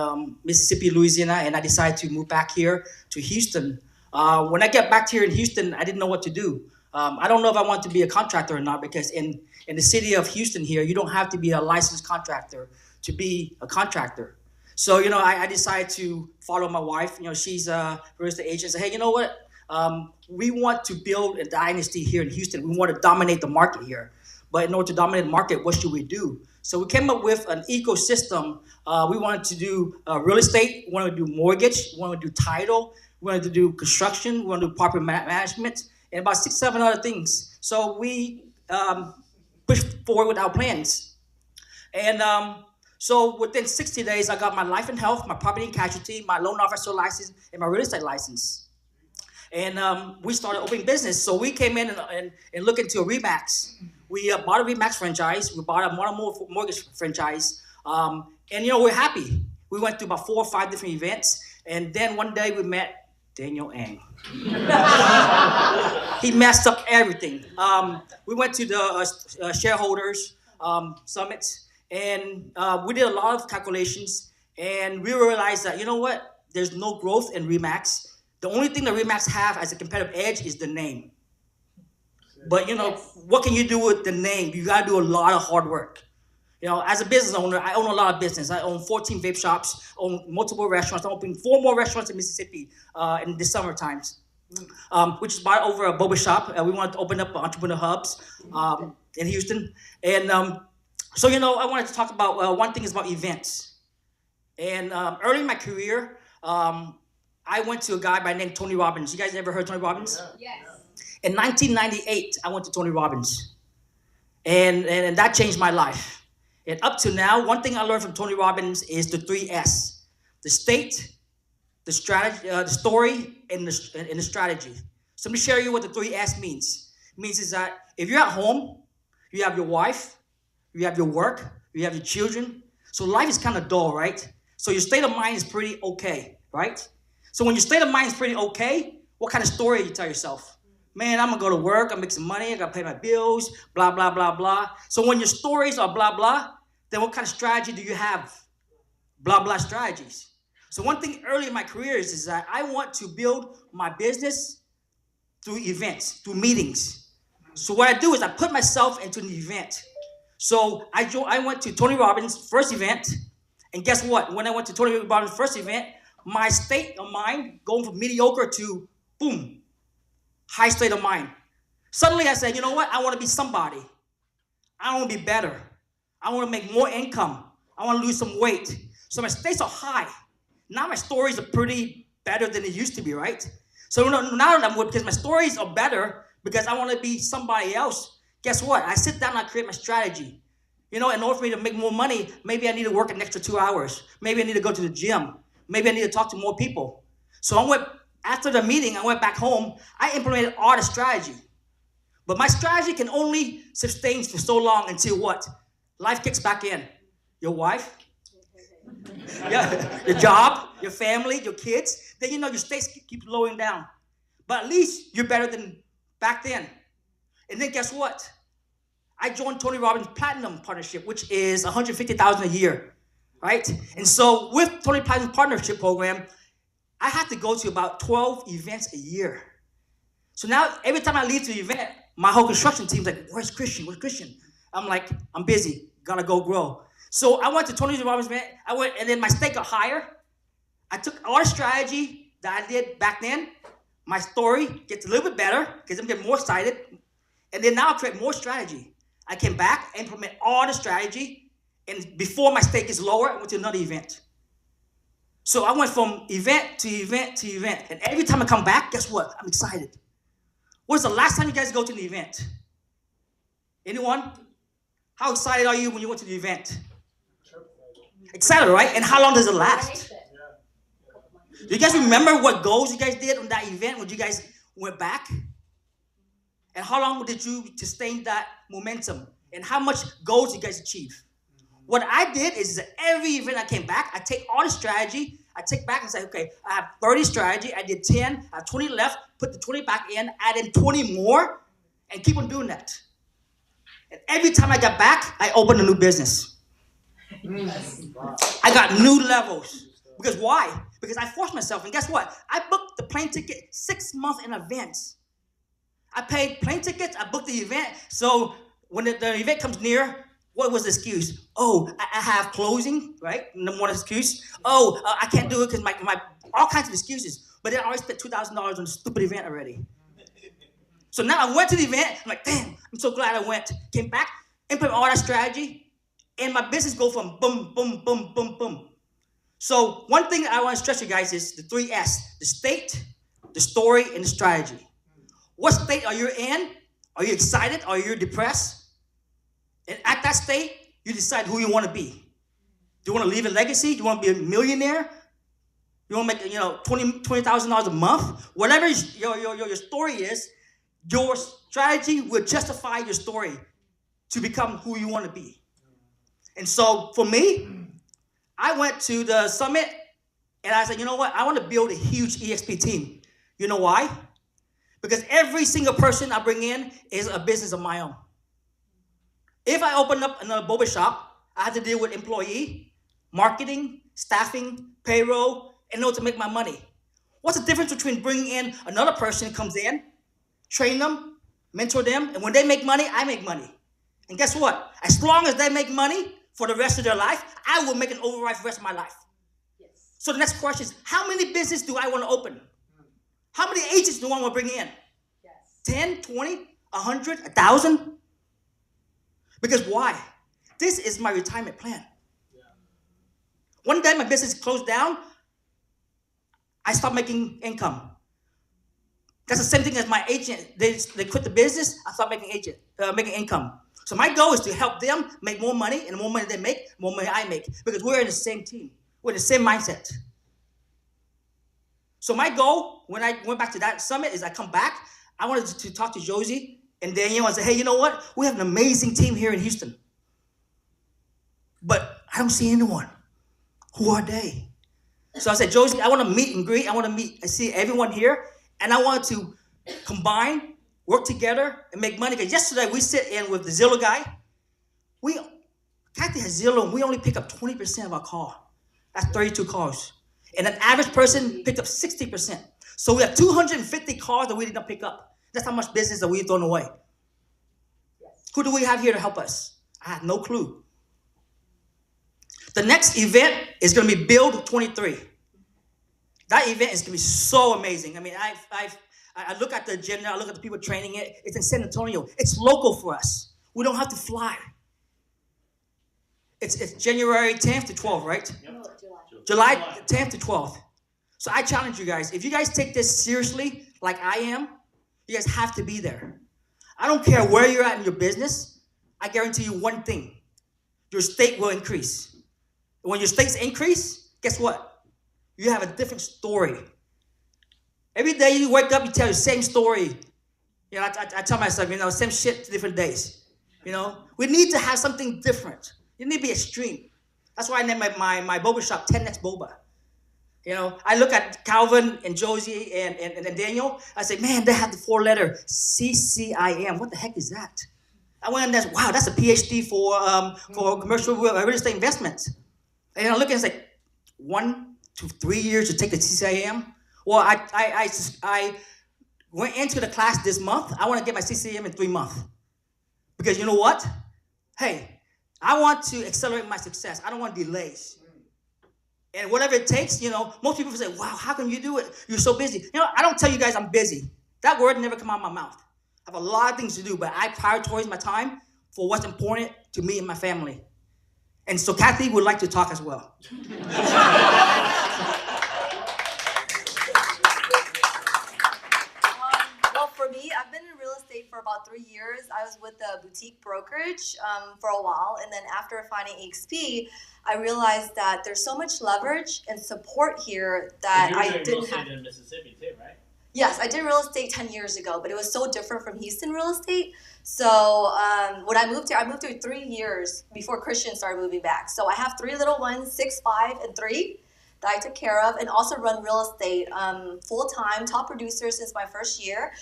Mississippi, Louisiana, and I decided to move back here to Houston. When I get back here in Houston, I didn't know what to do. I don't know if I want to be a contractor or not, because in the city of Houston here, you don't have to be a licensed contractor to be a contractor. So, I decided to follow my wife. She's a real estate agent. Say, hey, you know what? We want to build a dynasty here in Houston. We want to dominate the market here. But in order to dominate the market, what should we do? So we came up with an ecosystem. We wanted to do real estate. We wanted to do mortgage. We wanted to do title. We wanted to do construction. We wanted to do property management, and about 6-7 other things. So we pushed forward with our plans. And so within 60 days, I got my life and health, my property and casualty, my loan officer license, and my real estate license. And we started opening business. So we came in and looked into a RE/MAX. We bought a RE/MAX franchise. We bought a mortgage franchise. And, we're happy. We went through about 4 or 5 different events. And then one day we met Daniel Ang. He messed up everything. We went to the shareholders summits, and we did a lot of calculations. And we realized that, there's no growth in RE/MAX. The only thing that RE/MAX have as a competitive edge is the name. But, what can you do with the name? You got to do a lot of hard work. As a business owner, I own a lot of business. I own 14 vape shops, own multiple restaurants. I'm opening 4 more restaurants in Mississippi in the summer times, which is bought over a boba shop. We wanted to open up entrepreneur hubs in Houston. And so, I wanted to talk about one thing is about events. And early in my career, I went to a guy by the name Tony Robbins. You guys ever heard Tony Robbins? Yes. In 1998, I went to Tony Robbins. And that changed my life. And up to now, one thing I learned from Tony Robbins is the 3 S: the state, the strategy, the story, and the strategy. So let me share you what the 3 S means. It means is that if you're at home, you have your wife, you have your work, you have your children. So life is kind of dull, right? So your state of mind is pretty okay, right? So when your state of mind is pretty okay, what kind of story you tell yourself? man, I'm gonna go to work, I make some money, I gotta pay my bills, blah, blah, blah, blah. So when your stories are blah, blah, then what kind of strategy do you have? Blah, blah strategies. So one thing early in my career is that I want to build my business through events, through meetings. So what I do is I put myself into an event. So I went to Tony Robbins' first event, and guess what? When I went to Tony Robbins' first event, my state of mind going from mediocre to boom, high state of mind. Suddenly I said, you know what? I want to be somebody. I want to be better. I want to make more income. I want to lose some weight. So my states are high. Now my stories are pretty better than they used to be, right? So now I'm because my stories are better because I want to be somebody else. Guess what? I sit down and I create my strategy. In order for me to make more money, maybe I need to work an extra 2 hours. Maybe I need to go to the gym. Maybe I need to talk to more people. So after the meeting, I went back home. I implemented all the strategy. But my strategy can only sustain for so long until what? Life kicks back in. Your wife, your job, your family, your kids. Then your stakes keep lowering down. But at least you're better than back then. And then guess what? I joined Tony Robbins Platinum Partnership, which is $150,000 a year, right? And so with Tony Platinum Partnership Program, I have to go to about 12 events a year. So now every time I leave the event, my whole construction team's like, where's Christian? Where's Christian? I'm like, I'm busy, gotta go grow. So I went to Tony Robbins event, and then my stake got higher. I took all the strategy that I did back then. My story gets a little bit better because I'm getting more excited. And then now I create more strategy. I came back, implement all the strategy, and before my stake is lower, I went to another event. So I went from event to event to event. And every time I come back, guess what? I'm excited. When's the last time you guys go to the event? Anyone? How excited are you when you went to the event? Excited, right? And how long does it last? Do you guys remember what goals you guys did on that event when you guys went back? And how long did you sustain that momentum? And how much goals you guys achieve? What I did is that every event I came back, I take all the strategy, I take back and say, okay, I have 30 strategy, I did 10, I have 20 left, put the 20 back in, add in 20 more, and keep on doing that. And every time I got back, I opened a new business. I got new levels. Because why? Because I forced myself. And guess what? I booked the plane ticket 6 months in advance. I paid plane tickets. I booked the event. So when the event comes near, what was the excuse? Oh, I have closing, right? No more excuse. Oh, I can't do it because my all kinds of excuses. But then I already spent $2,000 on the stupid event already. So now I went to the event. I'm like, damn, I'm so glad I went. Came back, implement all that strategy, and my business go from boom, boom, boom, boom, boom. So one thing I want to stress you guys is the 3 S, the state, the story, and the strategy. What state are you in? Are you excited? Are you depressed? And at that state, you decide who you want to be. Do you want to leave a legacy? Do you want to be a millionaire? You want to make $20,000 a month? Whatever your story is, your strategy will justify your story to become who you want to be. And so for me, I went to the summit and I said, you know what? I want to build a huge EXP team. You know why? Because every single person I bring in is a business of my own. If I open up another boba shop, I have to deal with employee, marketing, staffing, payroll, in order to make my money. What's the difference between bringing in another person who comes in, train them, mentor them, and when they make money, I make money. And guess what? As long as they make money for the rest of their life, I will make an override for the rest of my life. Yes. So the next question is, how many businesses do I want to open? How many agents do I want to bring in? Yes. 10, 20, 100, 1,000? Because why? This is my retirement plan. Yeah. One day my business closed down, I stopped making income. That's the same thing as my agent. They quit the business, I stopped making income. So my goal is to help them make more money, and the more money they make, the more money I make. Because we're in the same team. We're in the same mindset. So my goal, when I went back to that summit, is I come back, I wanted to talk to Josie and Daniel and say, hey, you know what? We have an amazing team here in Houston. But I don't see anyone. Who are they? So I said, Josie, I want to meet and greet. I see everyone here. And I want to combine work together and make money. Because yesterday we sit in with the Zillow guy. Kathy has Zillow, and we only pick up 20% of our call. That's 32 calls. And an average person picked up 60%. So we have 250 calls that we did not pick up. That's how much business that we've thrown away. Who do we have here to help us? I have no clue. The next event is going to be Build 23. That event is going to be so amazing. I mean, I look at the agenda, I look at the people training it. It's in San Antonio. It's local for us. We don't have to fly. It's January 10th to 12th, right? Yep. July 10th to 12th. So I challenge you guys. If you guys take this seriously, like I am, you guys have to be there. I don't care where you're at in your business. I guarantee you one thing. Your stake will increase. When your stakes increase, guess what? You have a different story. Every day you wake up, you tell the same story. You know, I tell myself, same shit, different days. We need to have something different. You need to be extreme. That's why I named my boba shop 10X Boba. I look at Calvin and Josie and Daniel. I say, man, they have the 4-letter CCIM. What the heck is that? I went and said, wow, that's a PhD for commercial real estate investments. And I look and say, 1 to 3 years to take the CCIM. Well, I went into the class this month. I want to get my CCIM in 3 months. Because you know what? Hey, I want to accelerate my success. I don't want delays. And whatever it takes, most people say, wow, how can you do it? You're so busy. I don't tell you guys I'm busy. That word never come out of my mouth. I have a lot of things to do, but I prioritize my time for what's important to me and my family. And so Kathy would like to talk as well. Well, for me, I've been in real estate for about 3 years. I was with a boutique brokerage for a while, and then after finding EXP, I realized that there's so much leverage and support here that I didn't have. You were doing real estate in Mississippi too, right? Yes, I did real estate 10 years ago, but it was so different from Houston real estate. So when I moved here 3 years before Christian started moving back. So I have 3 little ones, 6, 5, and 3 that I took care of, and also run real estate full-time, top producer since my first year.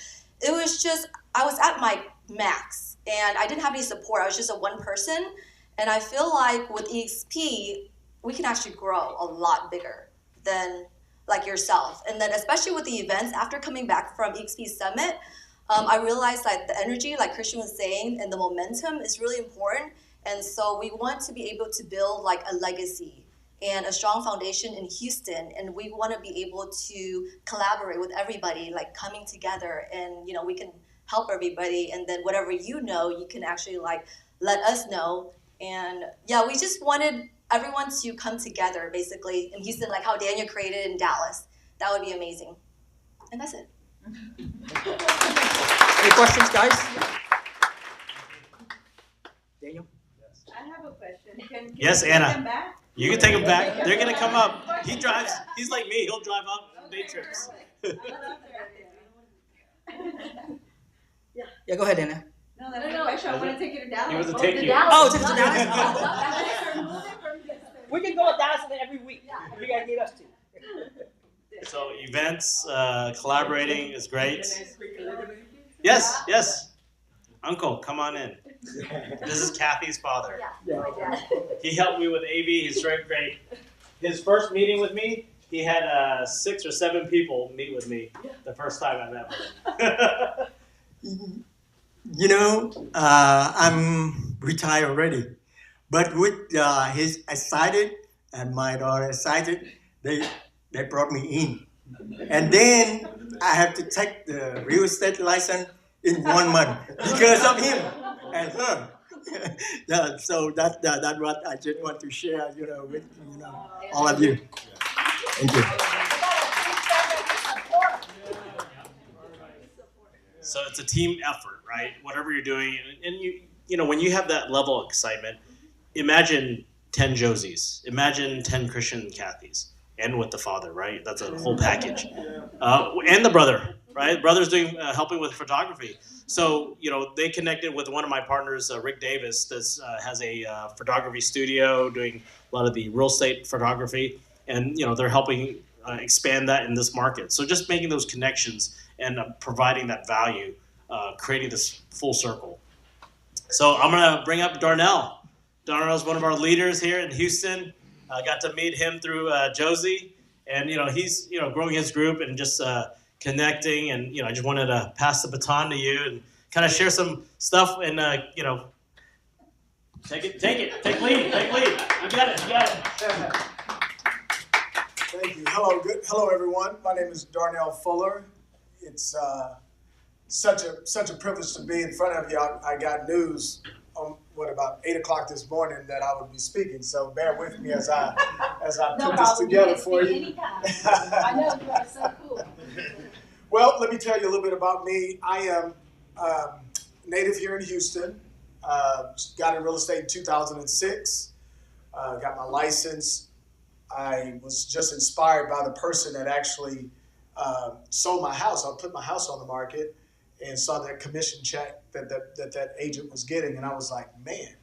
It was just, I was at my max, and I didn't have any support. I was just a one person, and I feel like with EXP, we can actually grow a lot bigger than like yourself. And then especially with the events, after coming back from EXP Summit, I realized that the energy, like Christian was saying, and the momentum is really important. And so we want to be able to build like a legacy and a strong foundation in Houston. And we want to be able to collaborate with everybody, like coming together, and we can help everybody. And then whatever you can actually like let us know. And yeah, we just wanted everyone to come together basically in Houston, like how Daniel created in Dallas. That would be amazing. And that's it. Any questions, guys? Daniel? I have a question. Can Yes, you Anna. take them back? You can take them back. They're going to come up. He drives. He's like me. He'll drive up on day trips. Yeah, go ahead, Anna. No, that's a question. I want to take you to Dallas. He was a Oh, take to you. Dallas. Oh, take it to Dallas? We can go to Dallas every week if you guys need us to. So events, collaborating is great. Yes, yes. Uncle, come on in. This is Kathy's father. Yeah, my dad. He helped me with AV. He's very great. His first meeting with me, he had 6 or 7 people meet with me the first time I met with him. I'm retired already, but with his excited and my daughter excited, they brought me in, and then I have to take the real estate license in 1 month because of him and her. Yeah, so that's what I just want to share, with all of you. Thank you. So it's a team effort, right? Whatever you're doing, and when you have that level of excitement, imagine 10 Josies, imagine 10 Christian and Kathys, and with the father, right? That's a whole package, and the brother, right? Brother's doing helping with photography. So they connected with one of my partners, Rick Davis, that has a photography studio doing a lot of the real estate photography, and they're helping expand that in this market. So just making those connections and providing that value creating this full circle. So I'm gonna bring up Darnell. Darnell's one of our leaders here in Houston. I got to meet him through Josie, and he's growing his group and just connecting. And I just wanted to pass the baton to you and kind of share some stuff and take lead. You got it. Thank you. Hello everyone. My name is Darnell Fuller. It's such a privilege to be in front of you. I got news on about 8 o'clock this morning that I would be speaking. So bear with me as I No put this problem. together You can for speak you. anytime. I know you are so cool. Well, let me tell you a little bit about me. I am native here in Houston. Got in real estate in 2006. Got my license. I was just inspired by the person that actually sold my house. I put my house on the market and saw that commission check that agent was getting, and I was like, man,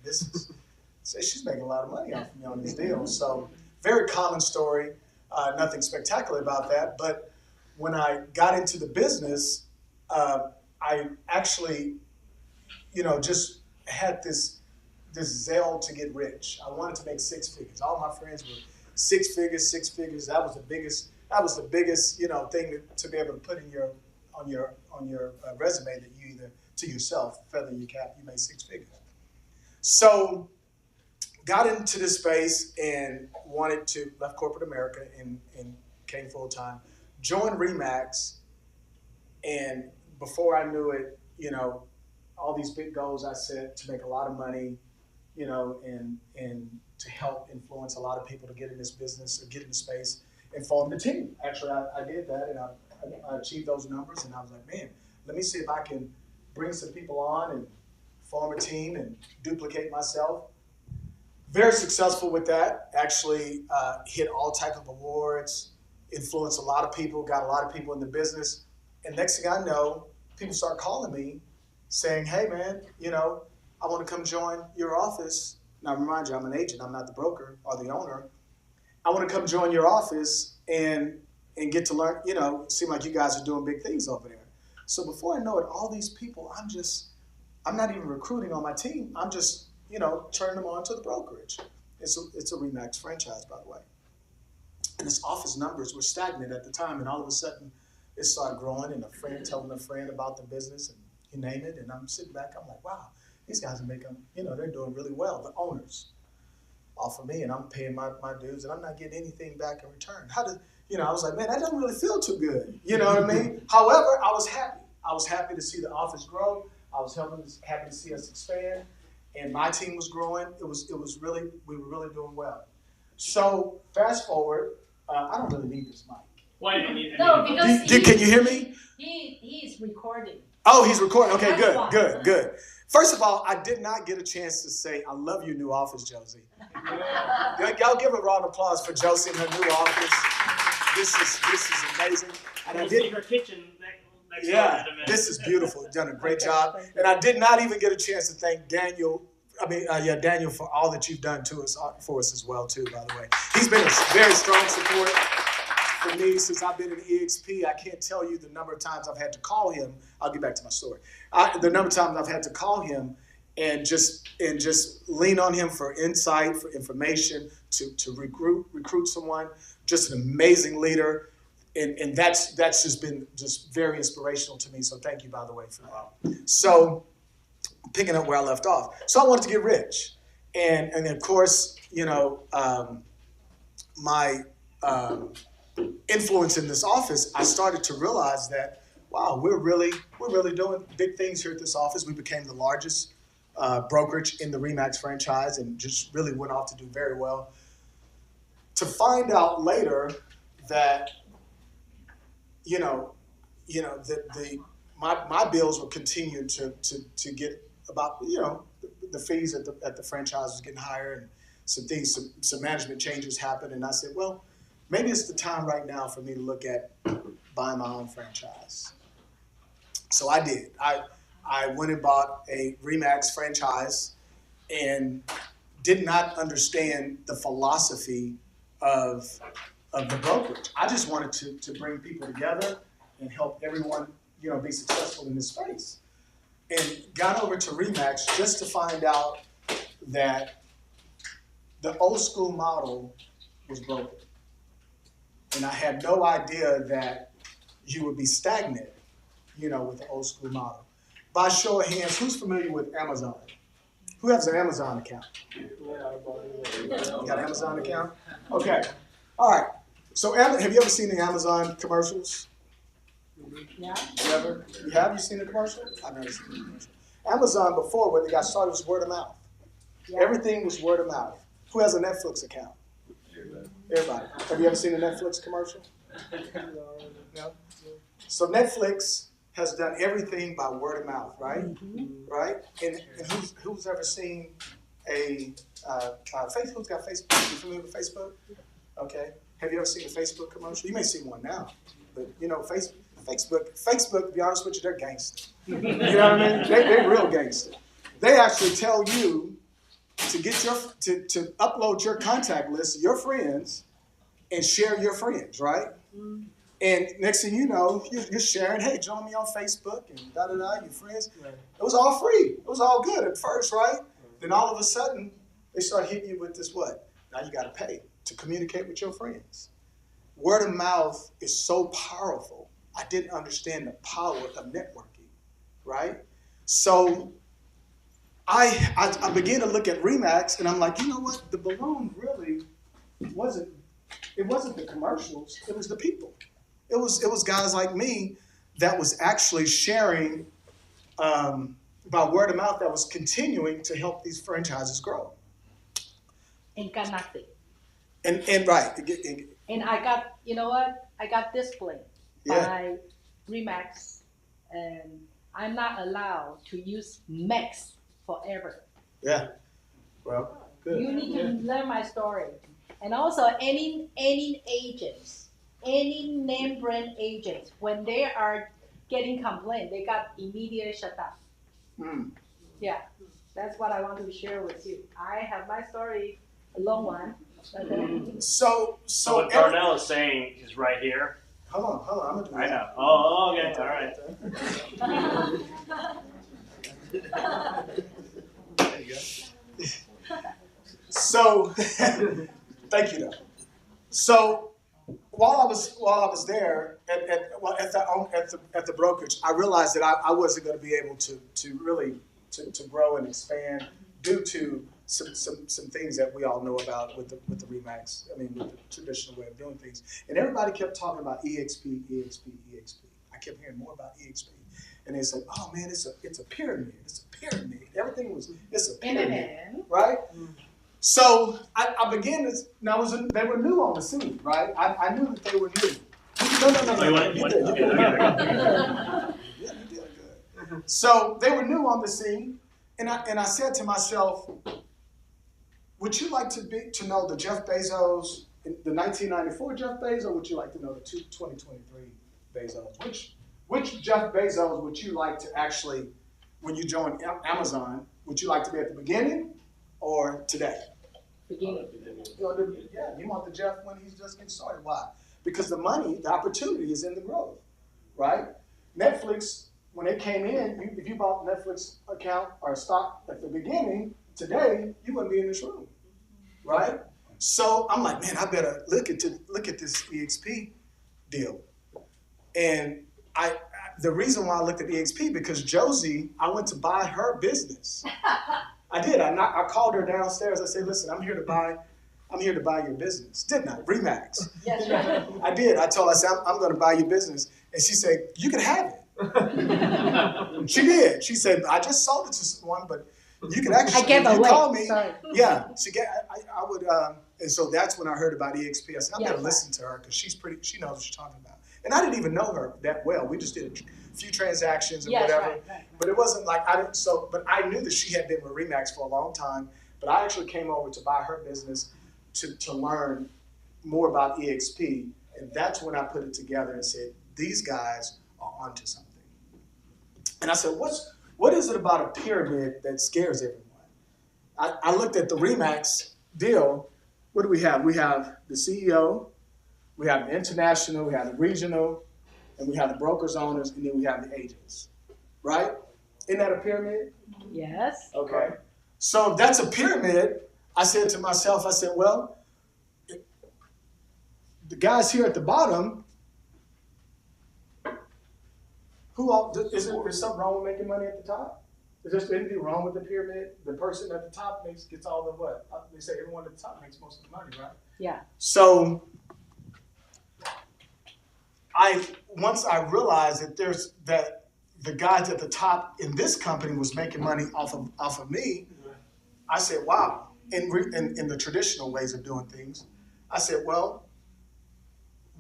she's making a lot of money off of me on this deal. So very common story, nothing spectacular about that. But when I got into the business, I actually, just had this zeal to get rich. I wanted to make six figures. All my friends were six figures. That was the biggest thing to be able to put on your resume, that you either to yourself, feather your cap, you made six figures. So got into this space and left corporate America and came full time, joined RE/MAX, and before I knew it, all these big goals I set to make a lot of money, and to help influence a lot of people to get in this business or get in the space and form the team. Actually, I did that, and I achieved those numbers, and I was like, man, let me see if I can bring some people on and form a team and duplicate myself. Very successful with that. Actually hit all type of awards, influenced a lot of people, got a lot of people in the business. And next thing I know, people start calling me saying, hey man, I want to come join your office. Now remind you, I'm an agent, I'm not the broker or the owner. I want to come join your office and get to learn, it seems like you guys are doing big things over there. So before I know it, all these people, I'm not even recruiting on my team. I'm just, turning them on to the brokerage. It's a RE/MAX franchise, by the way. And its office numbers were stagnant at the time, and all of a sudden it started growing, and a friend telling a friend about the business, and you name it, and I'm sitting back, I'm like, wow, these guys are making, they're doing really well. The owners offer me, and I'm paying my dues, and I'm not getting anything back in return. I was like, man, that doesn't really feel too good. You know what I mean? However, I was happy. I was happy to see the office grow. I was happy to see us expand, and my team was growing. We were really doing well. So fast forward, I don't really need this mic. Why do you need No, because Can you hear me? he is recording. Oh, he's recording. Okay, That's fine. good. First of all, I did not get a chance to say, I love your new office, Josie. Y'all give a round of applause for Josie and her new office. This is amazing. And We'll see her kitchen next door in a minute. this is beautiful. You've done a great job. And I did not even get a chance to thank Daniel. Daniel, for all that you've done for us as well, too, by the way. He's been a very strong support for me since I've been in EXP. I can't tell you the number of times I've had to call him. I'll get back to my story. The number of times I've had to call him and just lean on him for insight, for information, to recruit someone. Just an amazing leader. And that's just been just very inspirational to me. So thank you, by the way, for that. So picking up where I left off. So I wanted to get rich. And of course, my influence in this office, I started to realize that, wow, we're really doing big things here at this office. We became the largest brokerage in the RE/MAX franchise and just really went off to do very well. To find out later that, my bills were continuing to get about, the fees at the franchise was getting higher, and some management changes happened, and I said, well, maybe it's the time right now for me to look at buying my own franchise. So I did. I went and bought a RE/MAX franchise and did not understand the philosophy of the brokerage. I just wanted to bring people together and help everyone, be successful in this space. and got over to Remax just to find out that the old school model was broken. And I had no idea that you would be stagnant, you know, with the old school model. By show of hands, who's familiar with Amazon? Who has an Amazon account? You got an Amazon account? Okay. All right. So have you ever seen the Amazon commercials? Yeah. You have? You seen the commercial? I've never seen the commercial. Amazon before, when they got started, was word of mouth. Yeah. Everything was word of mouth. Who has a Netflix account? Everybody. Have you ever seen a Netflix commercial? No? So Netflix has done everything by word of mouth, right? Right? And who's ever seen a Facebook? Who's got Facebook? You familiar with Facebook? Okay. Have you ever seen a Facebook commercial? You may see one now, but you know, Facebook, to be honest with you, they're gangster. You know what I mean? They're real gangster. They actually tell you to get to upload your contact list, your friends, and share your friends, right? And next thing you know, you're sharing, hey, join me on Facebook and da-da-da, your friends. It was all free. It was all good at first, right? Then all of a sudden, they start hitting you with this what? Now you got to pay to communicate with your friends. Word of mouth is so powerful. I didn't understand the power of networking, right? So I began to look at Remax, and I'm like, you know what? The balloon really wasn't the commercials. It was the people. It was guys like me that was actually sharing by word of mouth that was continuing to help these franchises grow. And got nothing. And right. And I got, you know what? I got disciplined by Remax, and I'm not allowed to use Max forever. Yeah. Well, good. You need to learn my story. And also, any agents, any name brand agents, when they are getting complaint, they got immediate shut down. Yeah, that's what I want to share with you. I have my story, a long one. So what Darnell is saying is right here. Hold on, I'm gonna do I that. know. Oh, okay, all right. There you go. So, thank you, though. So, while I was there at the brokerage, I realized that I wasn't going to be able to really grow and expand due to some things that we all know about with the Remax. I mean, with the traditional way of doing things. And everybody kept talking about EXP. I kept hearing more about EXP, and they said, "Oh man, it's a pyramid. It's a pyramid. It's a pyramid, right?" So I began to. Now they were new on the scene, right? I knew that they were new. No. You did good. So they were new on the scene, and I said to myself, would you like to know the Jeff Bezos, the 1994 Jeff Bezos, or would you like to know the 2023 Bezos? Which Jeff Bezos would you like to actually, when you join Amazon, would you like to be at the beginning or today? Beginning. Yeah, you want the Jeff when he's just getting started. Why? Because the money, the opportunity is in the growth, right? Netflix, when they came in, if you bought a Netflix account or stock at the beginning, today, you wouldn't be in this room, right? So I'm like, man, I better look at this EXP deal. And the reason why I looked at EXP, because Josie, I went to buy her business. I did. I called her downstairs. I said, listen, I'm here to buy your business. Didn't I? Remax. Yes, right. I did. I told her, I said, I'm going to buy your business. And she said, you can have it. She did. She said, I just sold it to someone, but you can actually, I gave away. Call me. Sorry. Yeah. I would, and so that's when I heard about EXP. I said, I better listen to her because she knows what she's talking about. And I didn't even know her that well. We just did a few transactions and whatever. Right. But it wasn't like but I knew that she had been with Remax for a long time. But I actually came over to buy her business to learn more about EXP. And that's when I put it together and said, these guys are onto something. And I said, what is it about a pyramid that scares everyone? I looked at the Remax deal. What do we have? We have the CEO, we have the international, we have the regional, and we have the brokers, owners, and then we have the agents, right? Isn't that a pyramid? Yes. Okay. So if that's a pyramid, I said to myself, I said, well, the guys here at the bottom, is there something wrong with making money at the top? Is there anything wrong with the pyramid? The person at the top gets all the what? They say everyone at the top makes most of the money, right? Yeah. So once I realized that the guys at the top in this company was making money off of me, I said, wow. In the traditional ways of doing things, I said, well,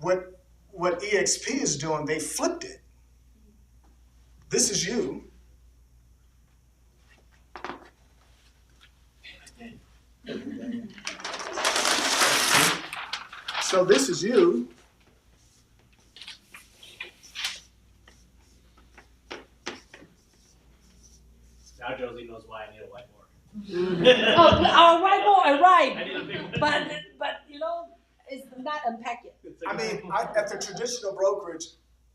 what EXP is doing, they flipped it. This is you. So this is you. Now Josie knows why I need a whiteboard. Oh, our whiteboard arrived, I need a big one. but you know, it's not unpacked yet. I mean, at the traditional brokerage,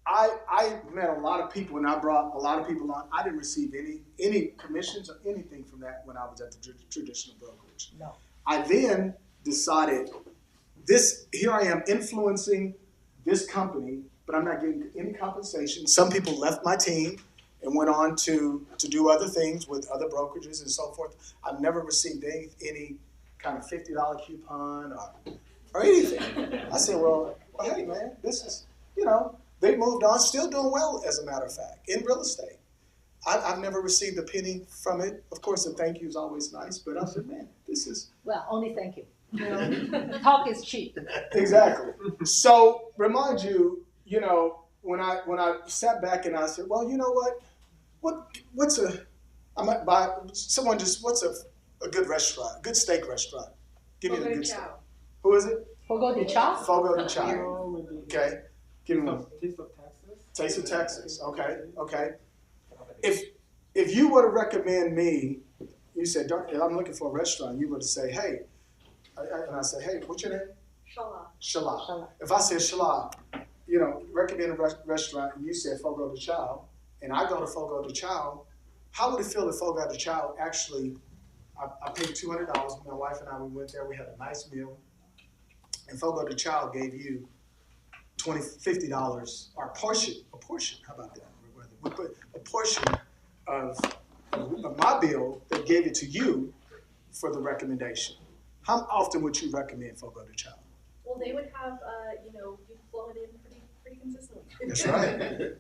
I met a lot of people and I brought a lot of people on. I didn't receive any commissions or anything from that when I was at the traditional brokerage. No. I then decided here I am influencing this company, but I'm not getting any compensation. Some people left my team and went on to do other things with other brokerages and so forth. I've never received any kind of $50 coupon or anything. I said, well, hey man, this is, they moved on, still doing well, as a matter of fact, in real estate. I've never received a penny from it. Of course, a thank you is always nice, but I said, man, this is... Well, only thank you. Talk is cheap. Exactly. So, remind you, when I sat back and I said, well, you know what? I might buy, what's a good restaurant, a good steak restaurant? Give me a good steak. Who is it? Fogo de Chao? Fogo de Chao. Okay. Give me one. Taste of Texas. Taste of Texas. Okay. If you were to recommend me, you said, I'm looking for a restaurant, you were to say, hey, and I say, hey, what's your name? Shala. If I said, Shala, recommend a restaurant, and you said Fogo de Chao, and I go to Fogo de Chao, how would it feel if Fogo de Chao actually, I paid $200, my wife and I, we went there, we had a nice meal, and Fogo de Chao gave you $50, or a portion, how about that? We put a portion of my bill that gave it to you for the recommendation. How often would you recommend Fogo de Chao? Well, they would have, you flow it in pretty consistently.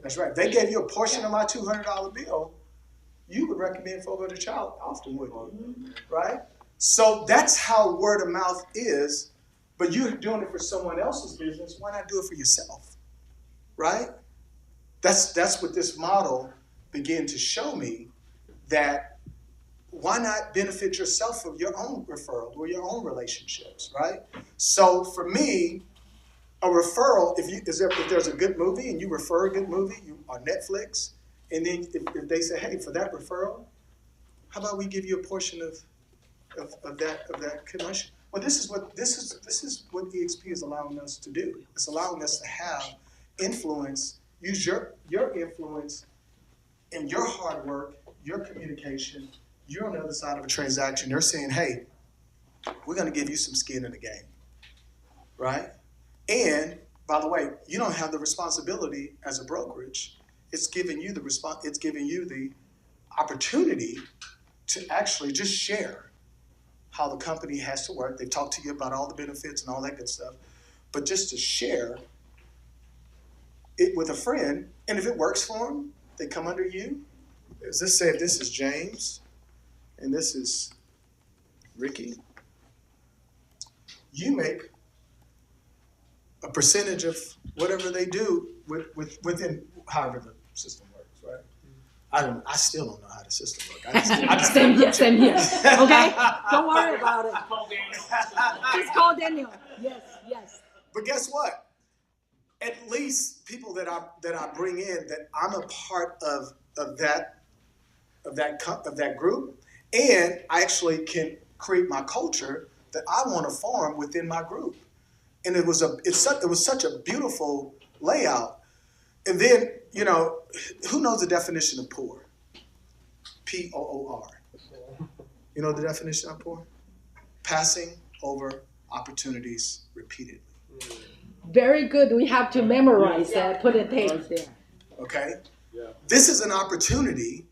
That's right. They gave you a portion of my $200 bill. You would recommend Fogo de Chao often, wouldn't you? Right? So that's how word of mouth is, but you're doing it for someone else's business. Why not do it for yourself? Right? That's what this model began to show me, that why not benefit yourself of your own referral or your own relationships, right? So for me, a referral, if there's a good movie and you refer a good movie on Netflix, and then if they say, hey, for that referral, how about we give you a portion of that commission? Well, this is what EXP is allowing us to do. It's allowing us to have influence. Use your influence and your hard work, your communication. You're on the other side of a transaction. They're saying, hey, we're going to give you some skin in the game, right? And by the way, you don't have the responsibility as a brokerage. It's giving you the opportunity to actually just share how the company has to work. They talk to you about all the benefits and all that good stuff, but just to share it with a friend, and if it works for them, they come under you. As this said, this is James, and this is Ricky. You make a percentage of whatever they do within however the system works, right? I still don't know how the system works. Same here. Okay? Don't worry about it. Just call Daniel. Yes. But guess what? At least people that I bring in, that I'm a part of that group, and I actually can create my culture that I want to form within my group. And it was such a beautiful layout. And then, who knows the definition of poor? POOR. You know the definition of poor? Passing over opportunities repeatedly. Very good. We have to memorize that. Put a tape there. Okay? This is an opportunity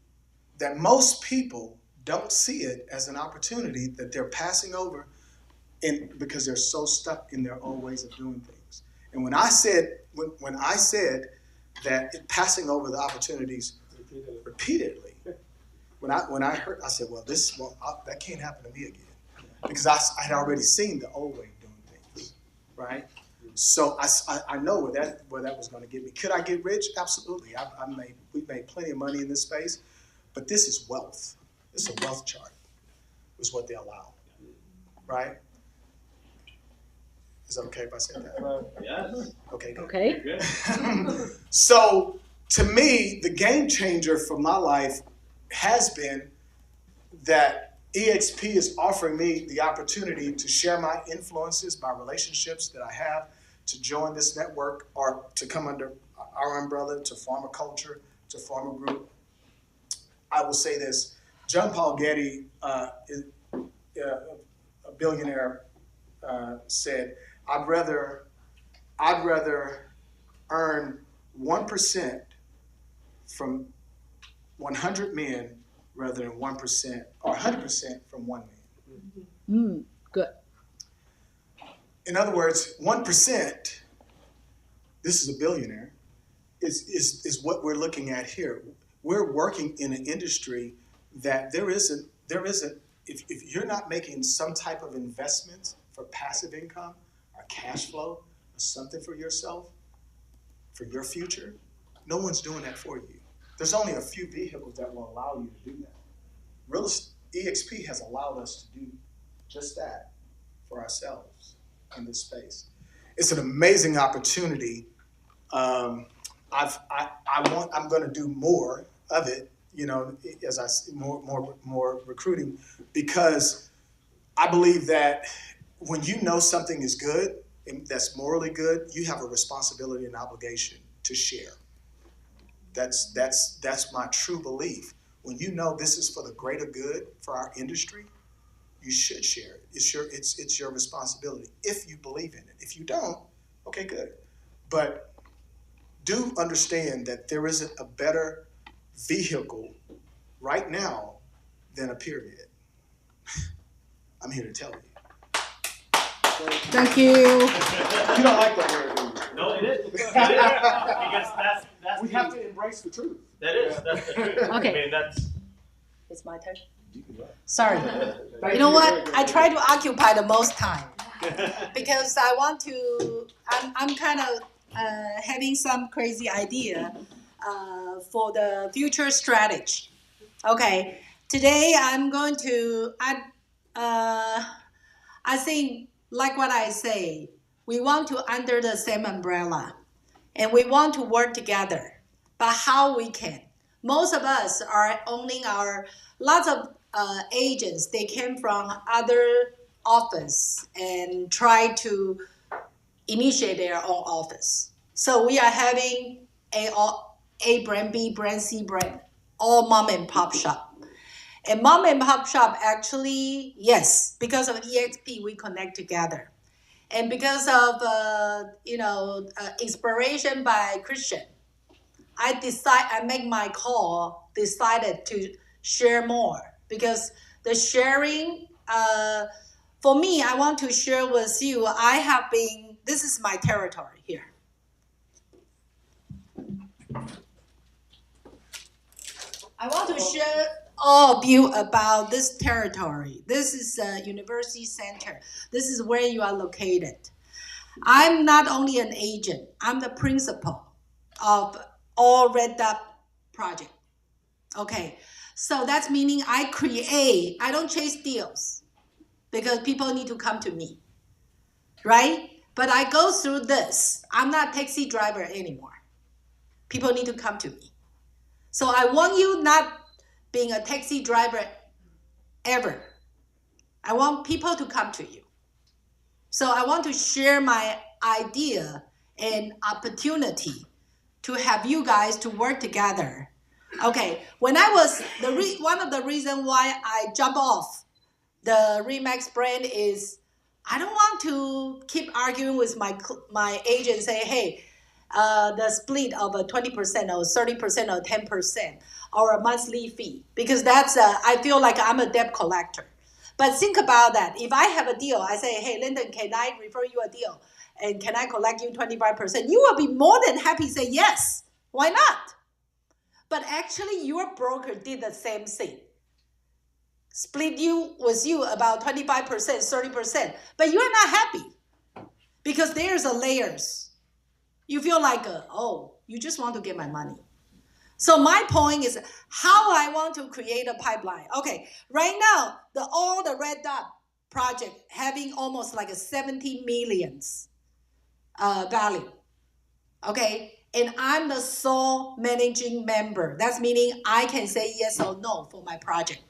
that most people don't see it as an opportunity that they're passing over because they're so stuck in their own ways of doing things. And when I said that passing over the opportunities repeatedly, when I heard, I said, well, that can't happen to me again, because I had already seen the old way of doing things, right? So I know where that was going to get me. Could I get rich? Absolutely. We've made plenty of money in this space, but this is wealth. It's a wealth chart, is what they allow, right? Is that okay if I say that? Yes. Okay, good. Okay. Good. So to me, the game changer for my life has been that EXP is offering me the opportunity to share my influences, my relationships that I have, to join this network or to come under our umbrella, to form a culture, to form a group. I will say this, John Paul Getty, a billionaire, said, I'd rather earn 1% from 100 men rather than 1% or 100% from one man. Good. In other words, 1%, this is a billionaire, is what we're looking at here. We're working in an industry that there isn't, if you're not making some type of investment for passive income or cash flow or something for yourself, for your future, no one's doing that for you. There's only a few vehicles that will allow you to do that. EXP has allowed us to do just that for ourselves in this space. It's an amazing opportunity. I'm going to do more of it, as I see more recruiting, because I believe that when you know something is good and that's morally good, you have a responsibility and obligation to share. That's my true belief. When you know this is for the greater good for our industry, you should share it. It's your responsibility if you believe in it. If you don't, okay, good. But do understand that there isn't a better vehicle right now than a pyramid. I'm here to tell you. Thank you. You don't like that word, do you? No, it is. Because that's We have to embrace the truth. That is. That's the truth. Okay. I mean, that's. It's my turn. Sorry. Thank You know what? Very good. I try to occupy the most time because I want to. I'm kind of having some crazy idea for the future strategy. Okay, today I'm going to. I think, like what I say, we want to under the same umbrella, and we want to work together. But how we can? Most of us are owning lots of agents. They came from other office and try to initiate their own office. So we are having A brand, B brand, C brand, all mom and pop shop. And mom and pop shop actually, yes, because of EXP, we connect together. And because of, inspiration by Christian, I make my call, decided to share more, because the sharing, for me, I want to share with you, this is my territory here. I want to share all of you about this territory. This is a university center. This is where you are located. I'm not only an agent, I'm the principal of All Red Dot project. Okay, so that's meaning I don't chase deals because people need to come to me, right? But I go through this. I'm not a taxi driver anymore. People need to come to me. So I want you not being a taxi driver ever. I want people to come to you. So I want to share my idea and opportunity to have you guys to work together Okay, when I was one of the reasons why I jump off the Remax brand is I don't want to keep arguing with my agent. Say, hey, the split of a 20% or 30% or 10% or a monthly fee, because that's I feel like I'm a debt collector. But think about that. If I have a deal, I say, hey, Lyndon, can I refer you a deal? And can I collect you 25%? You will be more than happy to say yes. Why not? But actually, your broker did the same thing. Split you with you about 25%, 30%. But you're not happy because there's a layers. You feel like, oh, you just want to get my money. So my point is how I want to create a pipeline. Okay, right now, all the Red Dot project having almost like a 70 millions value. Okay, and I'm the sole managing member. That's meaning I can say yes or no for my project.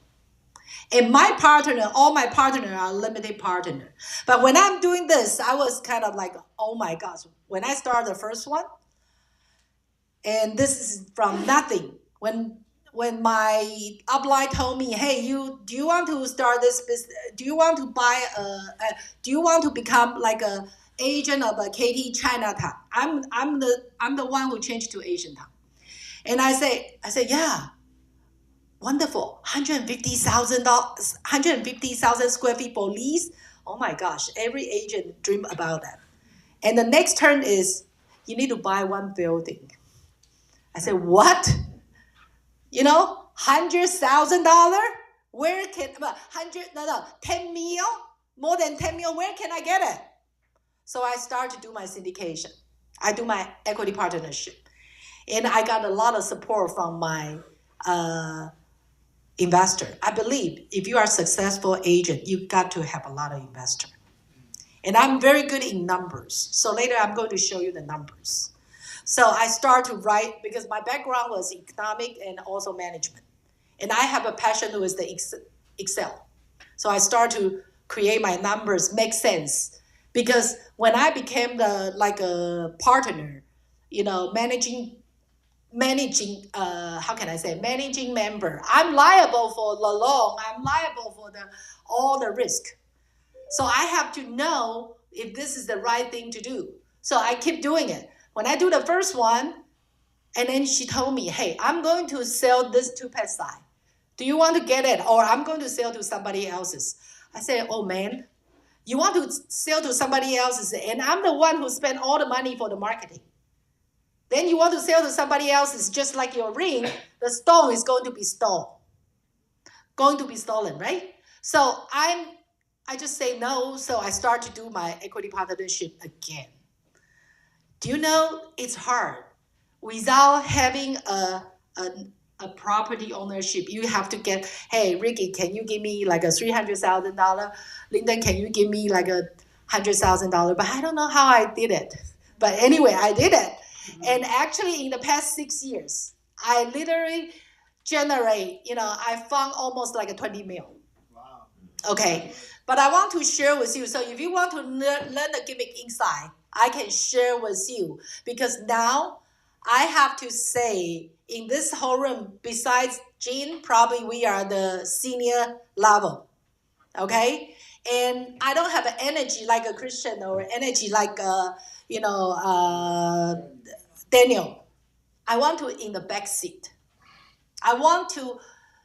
And my partner, all my partners are limited partner. But when I'm doing this, I was kind of like, oh my gosh, when I started the first one, and this is from nothing. When my upline told me, hey, do you want to start this business? Do you want to buy do you want to become like a agent of a KT Chinatown? I'm the one who changed to Asian Town. And I say, yeah, wonderful. $150,000 square feet for lease. Oh my gosh, every agent dream about that. And the next turn is you need to buy one building. I said, what? You know, $100,000? Where can 10 mil? More than 10 mil, where can I get it? So I start to do my syndication. I do my equity partnership. And I got a lot of support from my investor. I believe if you are a successful agent, you got to have a lot of investor. And I'm very good in numbers. So later I'm going to show you the numbers. So I start to write because my background was economic and also management. And I have a passion with the Excel. So I start to create my numbers, make sense. Because when I became a partner, you know, managing managing member, I'm liable for the loan, I'm liable for all the risk. So I have to know if this is the right thing to do. So I keep doing it. When I do the first one, and then she told me, hey, I'm going to sell this to Petsai. Do you want to get it? Or I'm going to sell to somebody else's. I said, oh man, you want to sell to somebody else's, and I'm the one who spent all the money for the marketing. Then you want to sell to somebody else's, just like your ring, the stone is going to be stolen. Right? So I just say no, so I start to do my equity partnership again. Do you know it's hard? Without having a property ownership, you have to get, hey, Ricky, can you give me like a $300,000? Lyndon, can you give me like a $100,000? But I don't know how I did it. But anyway, I did it. And actually in the past 6 years, I literally generate, I found almost like a 20 mil. Wow. Okay, but I want to share with you. So if you want to learn the gimmick inside, I can share with you. Because now I have to say, in this whole room, besides Jean, probably we are the senior level. Okay? And I don't have an energy like a Christian or energy like Daniel. I want to in the back seat. I want to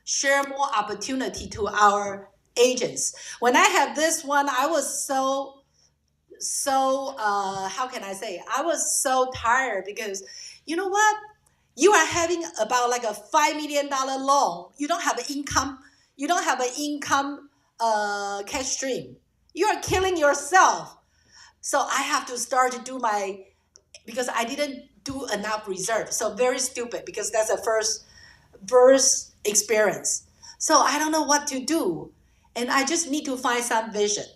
share more opportunity to our agents. When I have this one, I was so how can I say? I was so tired because you know what? You are having about like a $5 million loan. You don't have an income. You don't have an income cash stream. You are killing yourself. So I have to start to do because I didn't do enough reserve. So very stupid because that's a first experience. So I don't know what to do. And I just need to find some vision.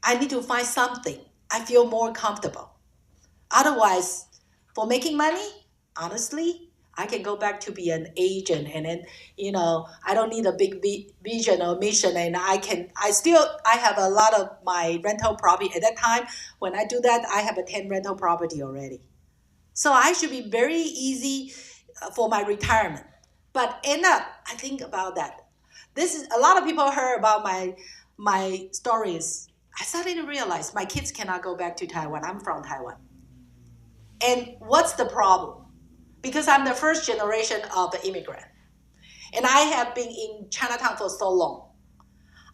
I need to find something. I feel more comfortable. Otherwise, for making money, honestly, I can go back to be an agent and then, I don't need a big vision or mission. And I have a lot of my rental property. At that time, when I do that, I have a 10 rental property already. So I should be very easy for my retirement. But end up, I think about that. This is a lot of people heard about my stories. I suddenly realized my kids cannot go back to Taiwan. I'm from Taiwan. And what's the problem? Because I'm the first generation of the immigrant. And I have been in Chinatown for so long.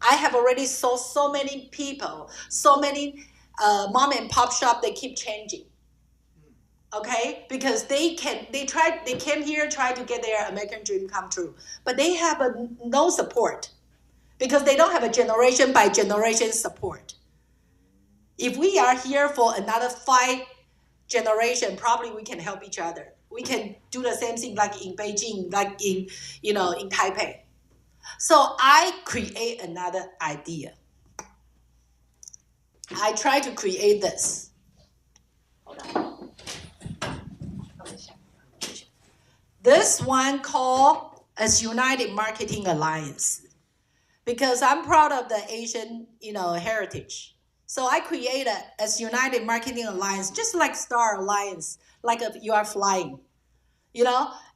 I have already saw so many people, so many mom and pop shop, they keep changing. Okay? Because they came here, try to get their American dream come true. But they have no support. Because they don't have a generation by generation support. If we are here for another 5 generation, probably we can help each other. We can do the same thing like in Beijing, like in Taipei. So I create another idea. I try to create this. Hold on. This one called as United Marketing Alliance. Because I'm proud of the Asian, heritage. So I created as United Marketing Alliance, just like Star Alliance, like you are flying,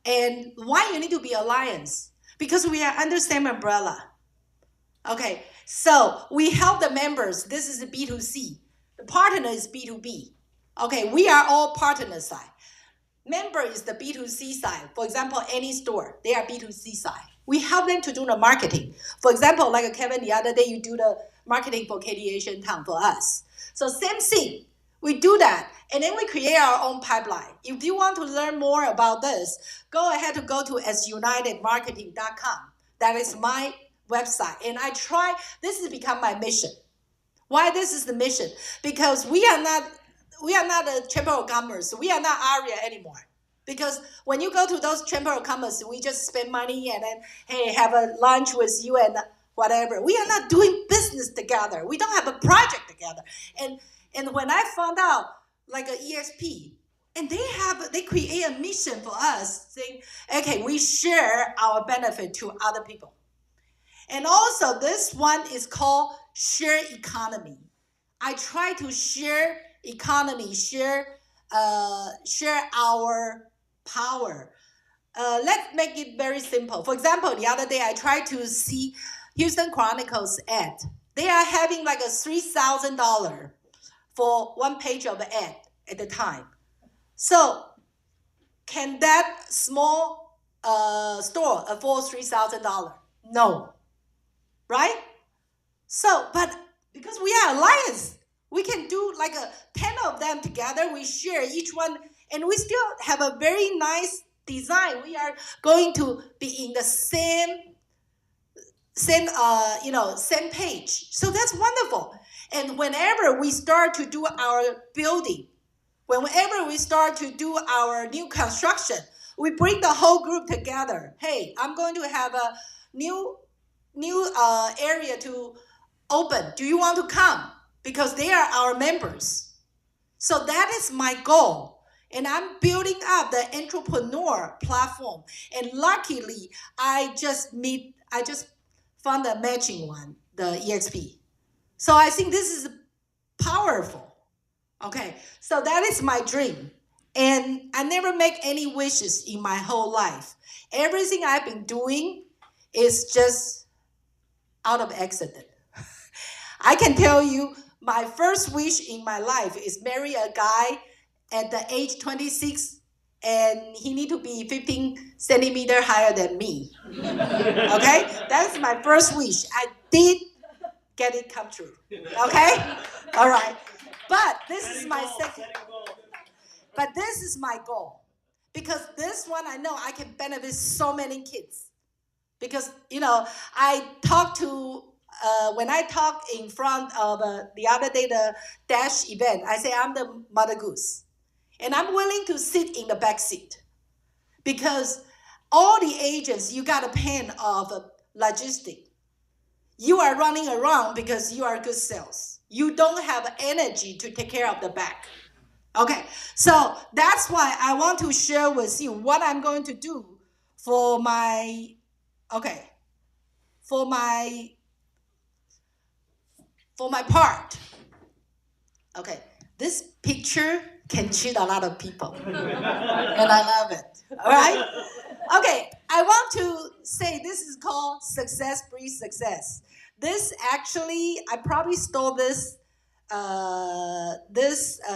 And why you need to be alliance? Because we are under same umbrella. Okay, so we help the members. This is B2C. The partner is B2B. Okay, we are all partner side. Member is the B2C side. For example, any store, they are B2C side. We help them to do the marketing. For example, like Kevin, the other day you do the marketing for KD Asian Town for us. So same thing. We do that, and then we create our own pipeline. If you want to learn more about this, go ahead to go to asunitedmarketing.com. That is my website. And this has become my mission. Why this is the mission? Because we are not a Chamber of Commerce. We are not ARIA anymore. Because when you go to those Chamber of Commerce, we just spend money and then, hey, have a lunch with you and whatever. We are not doing business together. We don't have a project together. And when I found out, like an EXP, and they create a mission for us, saying, okay, we share our benefit to other people. And also, this one is called share economy. I try to share economy, share our power. Let's make it very simple. For example, the other day I tried to see Houston Chronicles ad. They are having like a $3,000 for one page of ad at the time. So can that small store afford $3,000? No, right? So, but because we are alliance, we can do like 10 of them together. We share each one, and we still have a very nice design. We are going to be in the same page. So that's wonderful. And whenever we start to do our building, whenever we start to do our new construction, we bring the whole group together. Hey, I'm going to have a new area to open. Do you want to come? Because they are our members. So that is my goal. And I'm building up the entrepreneur platform. And luckily, I just found a matching one, the EXP. So I think this is powerful. Okay, so that is my dream. And I never make any wishes in my whole life. Everything I've been doing is just out of accident. I can tell you, my first wish in my life is marry a guy at the age 26, and he need to be 15 centimeters higher than me. Okay? That's my first wish. I did get it come true. Okay? All right. But this is my second. But this is my goal. Because this one, I know I can benefit so many kids. Because, I talked to, when I talked in front of the other day, the Dash event, I say I'm the mother goose. And I'm willing to sit in the back seat. Because all the agents, you got a pen of logistic. You are running around because you are good sales. You don't have energy to take care of the back. Okay, so that's why I want to share with you what I'm going to do for my part. Okay, this picture can cheat a lot of people. And I love it. All right? Okay, I want to say this is called success breeds success. This actually, I probably stole this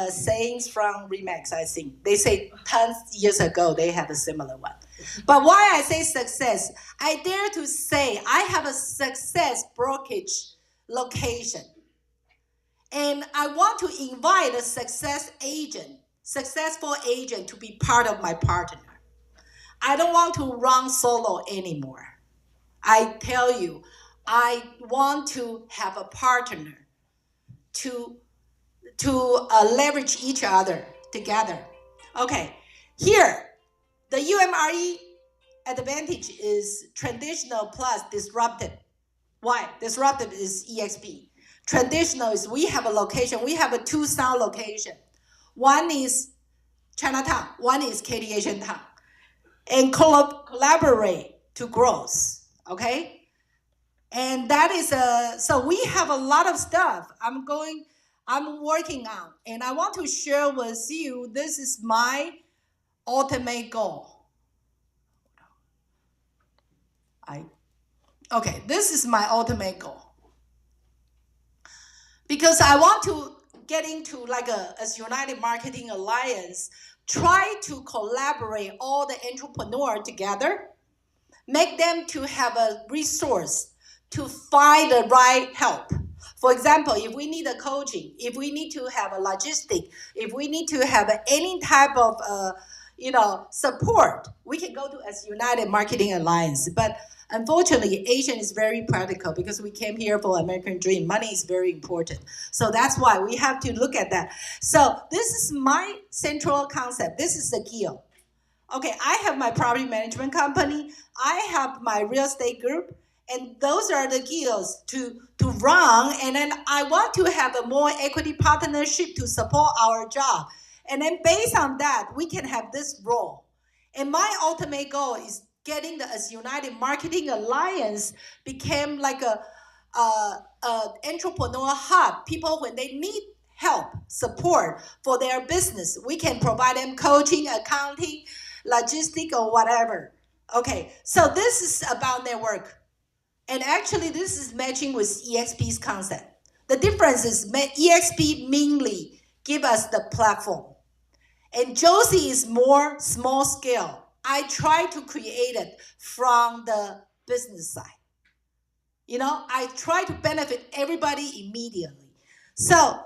sayings from Remax, I think. They say 10 years ago they have a similar one. But why I say success, I dare to say I have a success brokerage location. And I want to invite a successful agent to be part of my partner. I don't want to run solo anymore. I tell you, I want to have a partner to leverage each other together. Okay, here, the UMRE advantage is traditional plus disruptive. Why? Disruptive is EXP. Traditional is we have a location. We have a 2 sound location. One is Chinatown. One is KD Asian Town. And collaborate to growth. Okay? And that is so we have a lot of stuff I'm working on. And I want to share with you, this is my ultimate goal. This is my ultimate goal. Because I want to get into like as United Marketing Alliance, try to collaborate all the entrepreneurs together, make them to have a resource to find the right help. For example, if we need a coaching, if we need to have a logistic, if we need to have any type of support, we can go to as United Marketing Alliance. But unfortunately, Asian is very practical because we came here for American Dream. Money is very important. So that's why we have to look at that. So this is my central concept. This is the GIO. Okay, I have my property management company. I have my real estate group. And those are the GIOs to run. And then I want to have a more equity partnership to support our job. And then based on that, we can have this role. And my ultimate goal is getting the as United Marketing Alliance became like a entrepreneur hub. People, when they need help, support for their business, we can provide them coaching, accounting, logistic, or whatever. Okay, so this is about network. And actually, this is matching with EXP's concept. The difference is EXP mainly give us the platform. And Josie is more small scale. I try to create it from the business side. I try to benefit everybody immediately. So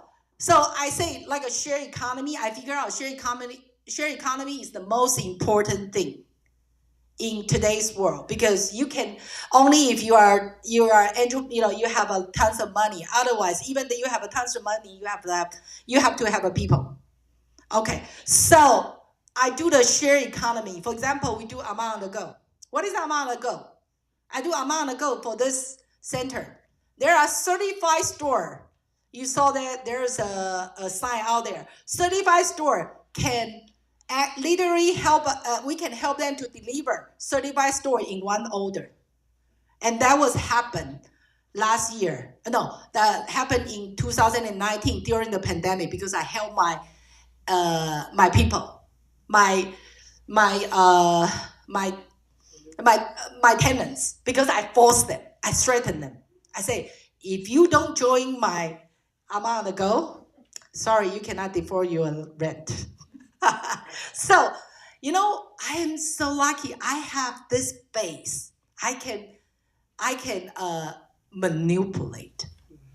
I say like a shared economy, I figure out shared economy is the most important thing in today's world, because you can only if you have a tons of money. Otherwise, even though you have a tons of money, you have to have a people. Okay, so I do the shared economy. For example, we do Amount to Go. What is Amount to Go? I do Amount to Go for this center. There are 35 stores. You saw that there's a sign out there. 35 stores can literally help. We can help them to deliver 35 stores in one order. And that was happened last year. No, that happened in 2019 during the pandemic because I helped my people, my tenants, because I forced them, I threatened them. I say, if you don't join my Amount to Go, sorry, you cannot defer your rent. So, I am so lucky. I have this base. I can manipulate.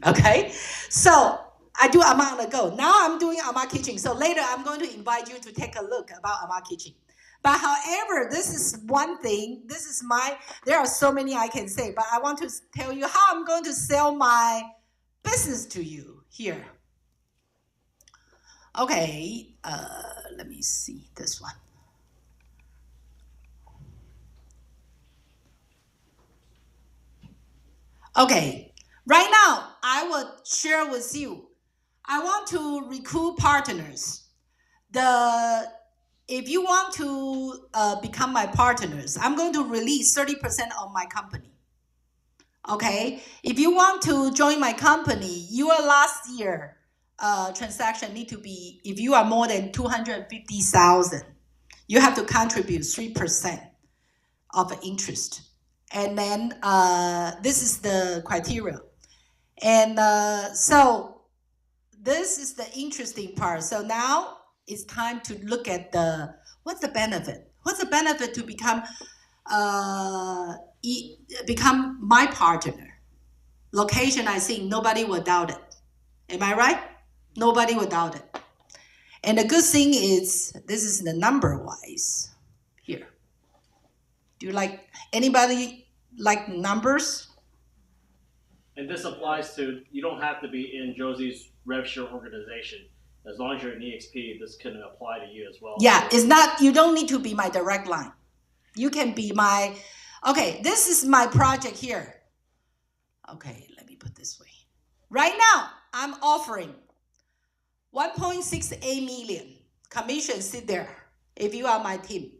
Okay, so I do Amount to Go. Now I'm doing Ama Kitchen. So later I'm going to invite you to take a look about Ama Kitchen. But however, this is one thing. There are so many I can say, but I want to tell you how I'm going to sell my business to you here. Okay, let me see this one. Okay, right now I will share with you. I want to recruit partners. If you want to become my partners, I'm going to release 30% of my company. Okay, if you want to join my company, your last year transaction need to be, if you are more than 250,000, you have to contribute 3% of interest. And then this is the criteria. And so this is the interesting part. So now it's time to look at what's the benefit? What's the benefit to become my partner? Location, I think nobody will doubt it. Am I right? Nobody will doubt it. And the good thing is, this is the number-wise here. Do you like, anybody like numbers? And this applies to, you don't have to be in Josie's RevShare organization. As long as you're an EXP, this can apply to you as well. Yeah, it's not, you don't need to be my direct line. You can be my, okay, this is my project here. Okay, let me put this way. Right now, I'm offering 1.68 million. Commission, sit there. If you are my team,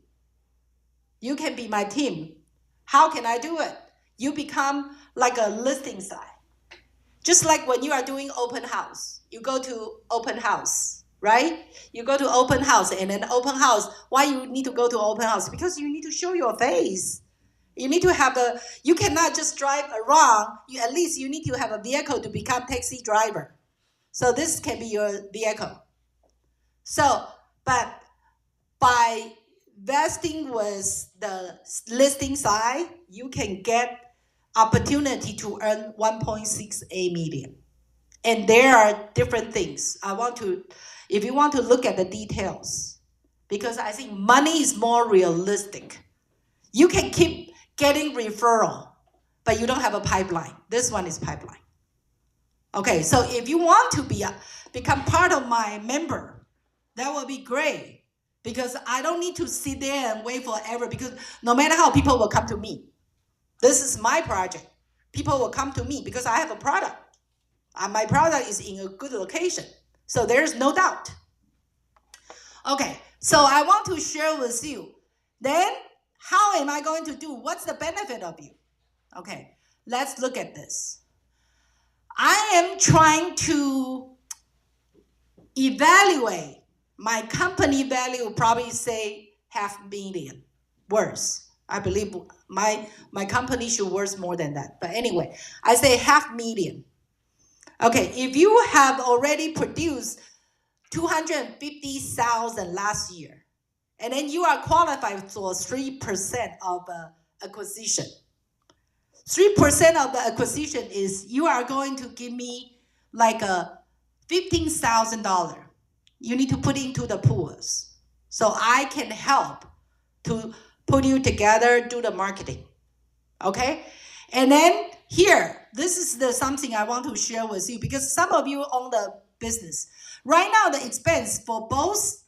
you can be my team. How can I do it? You become like a listing site. Just like when you are doing open house. You go to open house, right? You go to open house, and then open house, why you need to go to open house? Because you need to show your face. You need to have you cannot just drive around. At least you need to have a vehicle to become taxi driver. So this can be your vehicle. So, but by vesting with the listing side, you can get opportunity to earn 1.68 million. And there are different things. If you want to look at the details, because I think money is more realistic. You can keep getting referral, but you don't have a pipeline. This one is pipeline. Okay, so if you want to become part of my member, that would be great, because I don't need to sit there and wait forever, because no matter how, people will come to me. This is my project. People will come to me because I have a product. My product is in a good location. So there's no doubt. Okay, so I want to share with you. Then, how am I going to do? What's the benefit of you? Okay, let's look at this. I am trying to evaluate my company value, probably say $500,000 worth. I believe my company should worth more than that. But anyway, I say $500,000. Okay, if you have already produced 250,000 last year, and then you are qualified for 3% of acquisition. 3% of the acquisition is you are going to give me like a $15,000. You need to put into the pools. So I can help to put you together, do the marketing. Okay? And then here, this is something I want to share with you, because some of you own the business. Right now, the expense for both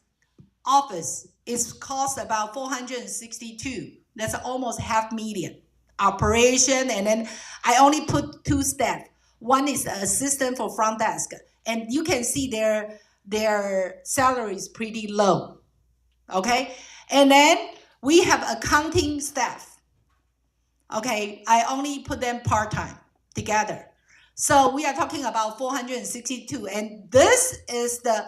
office is cost about $462. That's almost $500,000 operation. And then I only put 2 staff. One is the assistant for front desk, and you can see their salary is pretty low. Okay, and then we have accounting staff. Okay, I only put them part-time together. So we are talking about 462, and this is the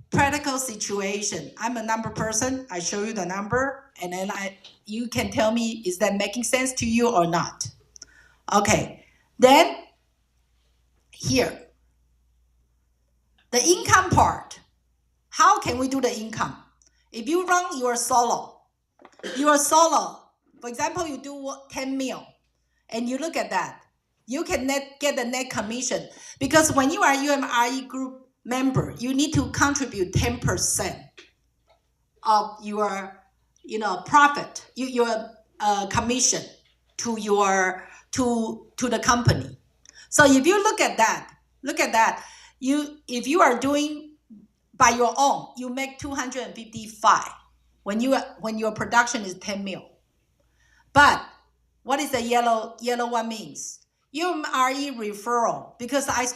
practical situation. I'm a number person. I show you the number, and then you can tell me, is that making sense to you or not? Okay, then here, the income part. How can we do the income? If you run your solo, for example, you do 10 mil, and you look at that, you can get the net commission, because when you are UMRE group member, you need to contribute 10% of your, profit, your commission to the company. So if you look at that, if you are doing by your own, you make 255 when your production is 10 mil. But what is the yellow one means? UMRE referral, because I'm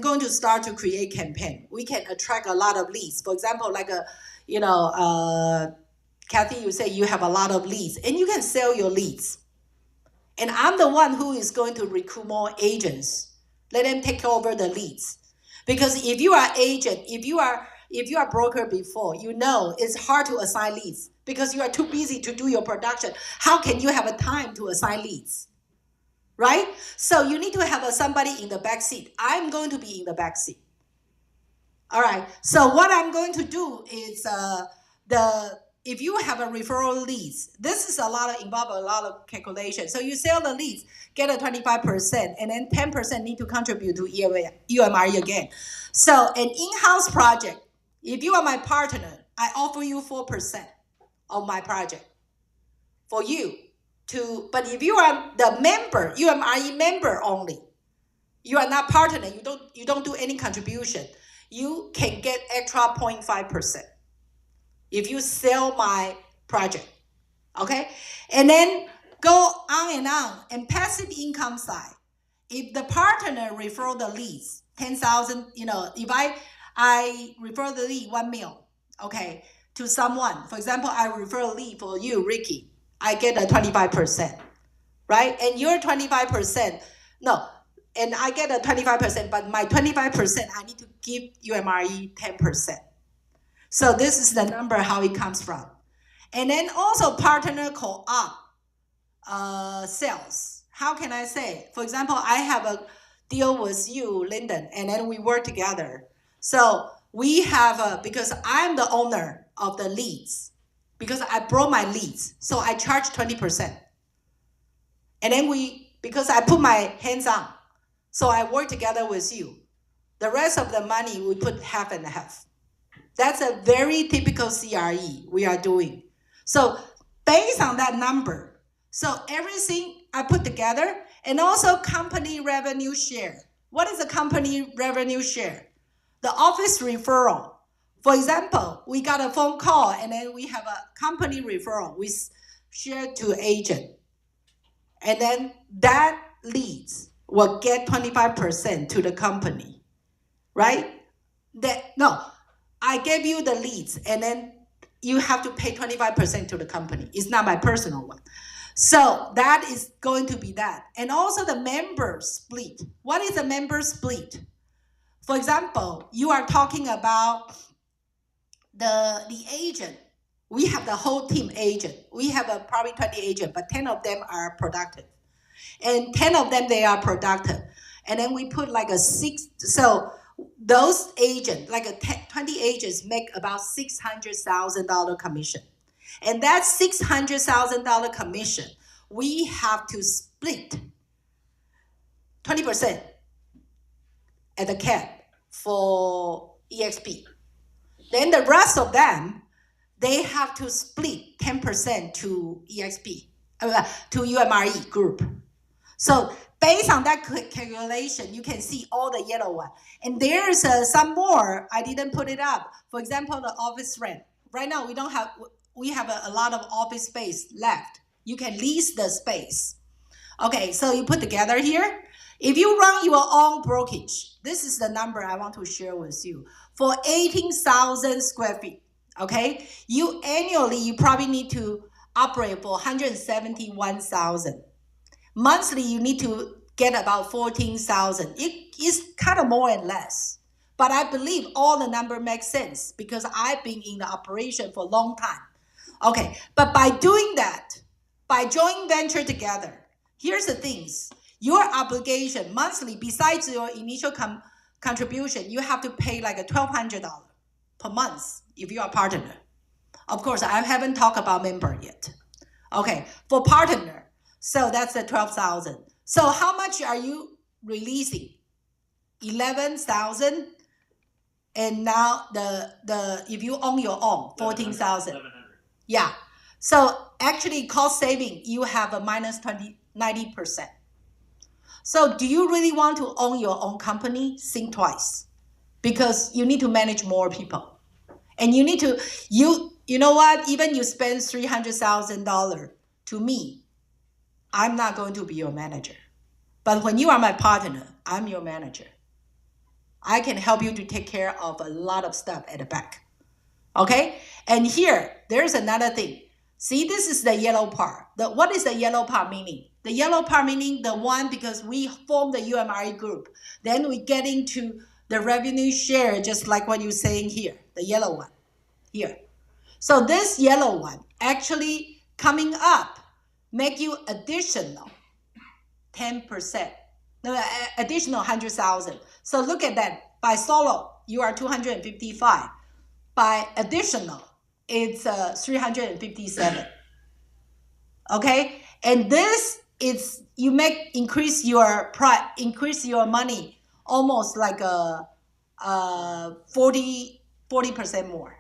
going to start to create campaign. We can attract a lot of leads. For example, like Kathy, you say you have a lot of leads, and you can sell your leads. And I'm the one who is going to recruit more agents. Let them take over the leads. Because if you are agent, if you are broker before, you know it's hard to assign leads because you are too busy to do your production. How can you have a time to assign leads? Right? So you need to have somebody in the back seat. I'm going to be in the back seat. All right. So what I'm going to do is if you have a referral leads, this is involve a lot of calculation. So you sell the leads, get a 25%, and then 10% need to contribute to UMRE again. So an in-house project, if you are my partner, I offer you 4% of my project for you to. But if you are the member, UMRE member only, you are not partner. You don't do any contribution. You can get extra 0.5%. If you sell my project, okay? And then go on. And passive income side, if the partner refer the leads, 10,000, if I refer the lead 1 million, okay, to someone, for example, I refer a lead for you, Ricky, I get a 25%, right? And your 25%, and I get a 25%, but my 25%, I need to give UMRE 10%. So this is the number how it comes from. And then also partner co-op sales. How can I say? For example, I have a deal with you, Lyndon, and then we work together. So we have, because I'm the owner of the leads, because I brought my leads, so I charge 20%. And then because I put my hands on, so I work together with you. The rest of the money, we put half and half. That's a very typical CRE we are doing. So based on that number, so everything I put together, and also company revenue share. What is a company revenue share? The office referral. For example, we got a phone call and then we have a company referral. We share to agent. And then that leads will get 25% to the company, right? I gave you the leads and then you have to pay 25% to the company. It's not my personal one. So that is going to be that. And also the member split. What is a member split? For example, you are talking about the agent. We have the whole team agent. We have probably 20 agents, but 10 of them are productive. And 10 of them, they are productive. And then we put like a 6, so those agents, 20 agents make about $600,000 commission. And that $600,000 commission, we have to split 20% at the cap for EXP. Then the rest of them, they have to split 10% to EXP, to UMRE group. So based on that calculation, you can see all the yellow one. And there's some more, I didn't put it up. For example, the office rent. Right now, we have a lot of office space left. You can lease the space. Okay, so you put together here. If you run your own brokerage, this is the number I want to share with you. For 18,000 square feet, okay? You probably need to operate for 171,000. Monthly, you need to get about 14,000. It is kind of more and less. But I believe all the number makes sense because I've been in the operation for a long time. Okay, but by doing that, by joint venture together, here's the things. Your obligation monthly, besides your initial contribution, you have to pay like $1,200 per month if you are a partner. Of course, I haven't talked about member yet. Okay, for partner, so that's the 12,000. So how much are you releasing? 11,000, and now the if you own your own, 14,000. 1,100. Yeah. So actually, cost saving you have a minus 90%. So do you really want to own your own company? Think twice, because you need to manage more people, and you need to you know what? Even you spend $300,000 to me, I'm not going to be your manager. But when you are my partner, I'm your manager. I can help you to take care of a lot of stuff at the back. Okay? And here, there's another thing. See, this is the yellow part. What is the yellow part meaning? The yellow part meaning the one because we form the UMRE group. Then we get into the revenue share, just like what you're saying here, the yellow one here. So this yellow one actually coming up make you additional 10%, no, additional 100,000. So look at that. By solo, you are 255. By additional, it's 357. Okay, and this is you make increase your money almost like a 40% more.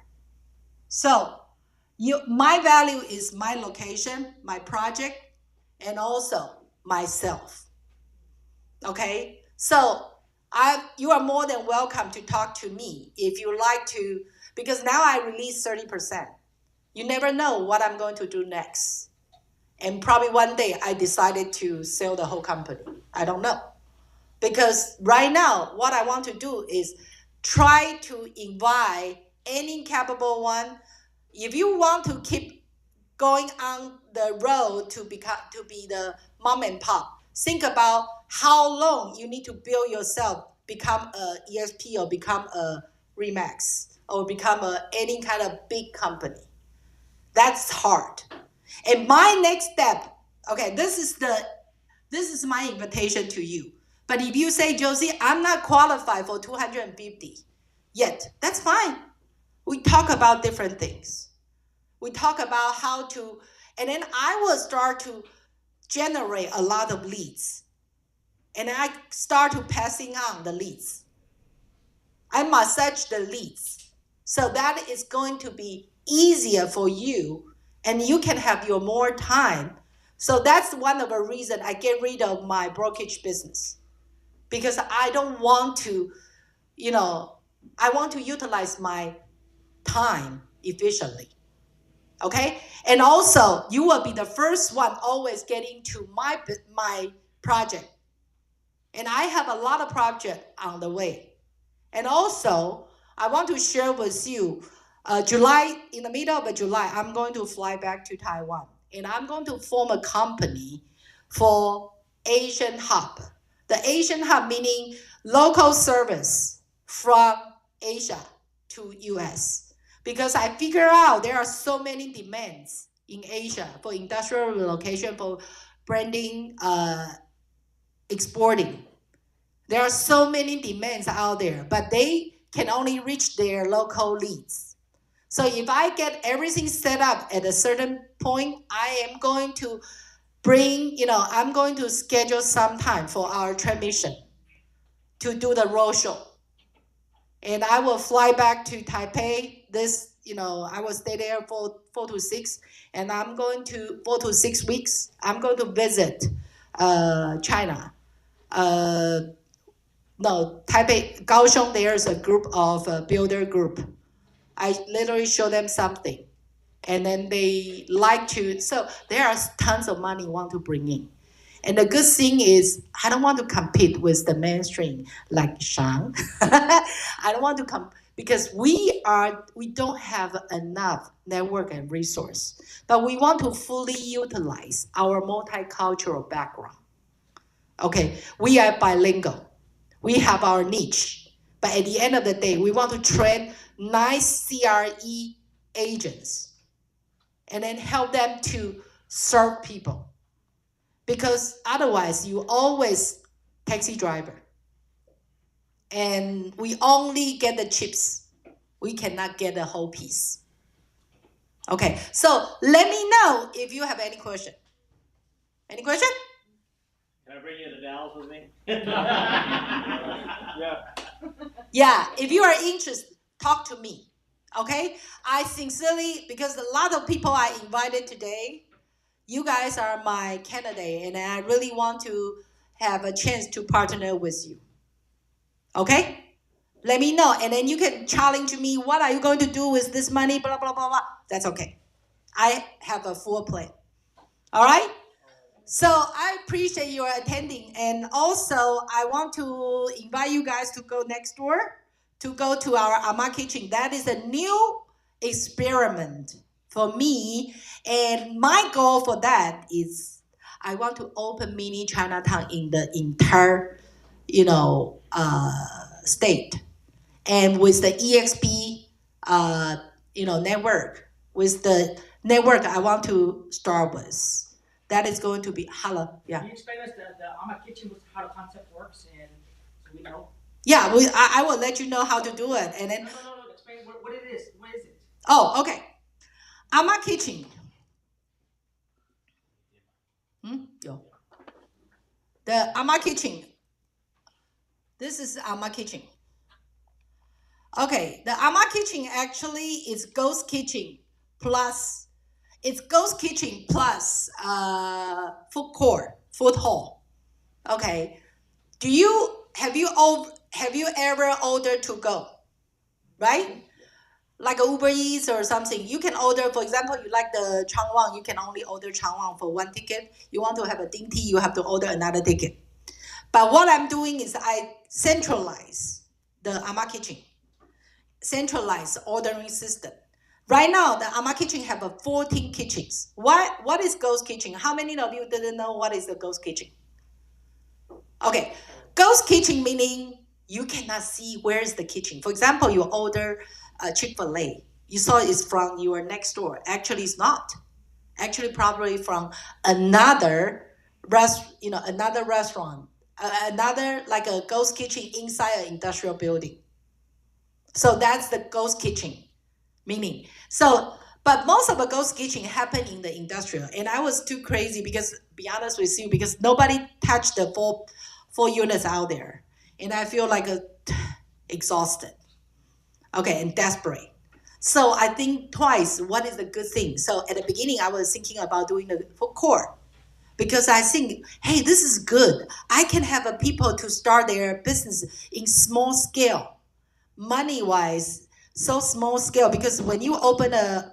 So my value is my location, my project, and also myself. Okay, so you are more than welcome to talk to me if you like to, because now I release 30%. You never know what I'm going to do next. And probably one day I decided to sell the whole company. I don't know. Because right now, what I want to do is try to invite any capable one. If you want to keep going on the road to be the mom and pop, think about how long you need to build yourself, become a EXP or become a Remax or become any kind of big company. That's hard. And my next step, okay, this is my invitation to you. But if you say, Josie, I'm not qualified for 250 yet, that's fine. We talk about different things. We talk about how to, and then I will start to generate a lot of leads. And I start to passing on the leads. I massage the leads. So that is going to be easier for you, and you can have your more time. So that's one of the reasons I get rid of my brokerage business. Because I don't want to, I want to utilize my time efficiently. Okay? And also, you will be the first one always getting to my project. And I have a lot of projects on the way. And also, I want to share with you, in the middle of July, I'm going to fly back to Taiwan. And I'm going to form a company for Asian Hub. The Asian Hub meaning local service from Asia to US. Because I figure out there are so many demands in Asia for industrial relocation, for branding, exporting. There are so many demands out there, but they can only reach their local leads. So if I get everything set up at a certain point, I am going to I'm going to schedule some time for our transmission to do the roadshow. And I will fly back to Taipei. I will stay there for 4 to 6, and 4 to 6 weeks. I'm going to visit China. Taipei, Kaohsiung, there's a group of builder group. I literally show them something. And then they like to, so there are tons of money want to bring in. And the good thing is, I don't want to compete with the mainstream like Shang. I don't want to because we don't have enough network and resource. But we want to fully utilize our multicultural background. Okay, we are bilingual. We have our niche. But at the end of the day, we want to train nice CRE agents and then help them to serve people. Because otherwise, you always taxi driver. And we only get the chips. We cannot get the whole piece. Okay, so let me know if you have any question. Any question? Can I bring you to Dallas with me? Yeah, if you are interested, talk to me. Okay? I sincerely, because a lot of people I invited today, you guys are my candidate, and I really want to have a chance to partner with you. Okay? Let me know, and then you can challenge me, what are you going to do with this money, blah, blah, blah, blah. That's okay. I have a full plan. All right? So I appreciate your attending, and also I want to invite you guys to go next door, to go to our Ama Kitchen. That is a new experiment for me, and my goal for that is I want to open mini Chinatown in the entire, state. And with the EXP, network, with the network I want to start with, that is going to be hello. Yeah. Can you explain us the Ama Kitchen, how the concept works, and so we know? Yeah, I will let you know how to do it, and then. No. Explain what it is. What is it? Oh, okay. Ama Kitchen. The Ama Kitchen. This is Ama Kitchen. Okay, the Ama Kitchen actually is Ghost Kitchen plus. It's Ghost Kitchen plus food court, food hall. Okay. Have you ever ordered to go? Right? Like a Uber Eats or something. You can order, for example, you like the changwang, you can only order changwang for one ticket. You want to have a ding tea, you have to order another ticket. But what I'm doing is I centralize the Ama Kitchen. Centralize ordering system. Right now, the Ama Kitchen have 14 kitchens. What is Ghost Kitchen? How many of you didn't know what is the Ghost Kitchen? Okay, Ghost Kitchen meaning you cannot see where's the kitchen. For example, you order Chick-fil-A. You saw it's from your next door. Actually, it's not. Actually, probably from another restaurant, another like a ghost kitchen inside an industrial building. So that's the ghost kitchen. Meaning, but most of the ghost kitchen happen in the industrial, and I was too crazy because, be honest with you, because nobody touched the four units out there, and I feel like exhausted, okay, and desperate. So I think twice, what is the good thing? So at the beginning, I was thinking about doing the food court because I think, hey, this is good. I can have people to start their business in small scale, money-wise. So small scale, because when you open a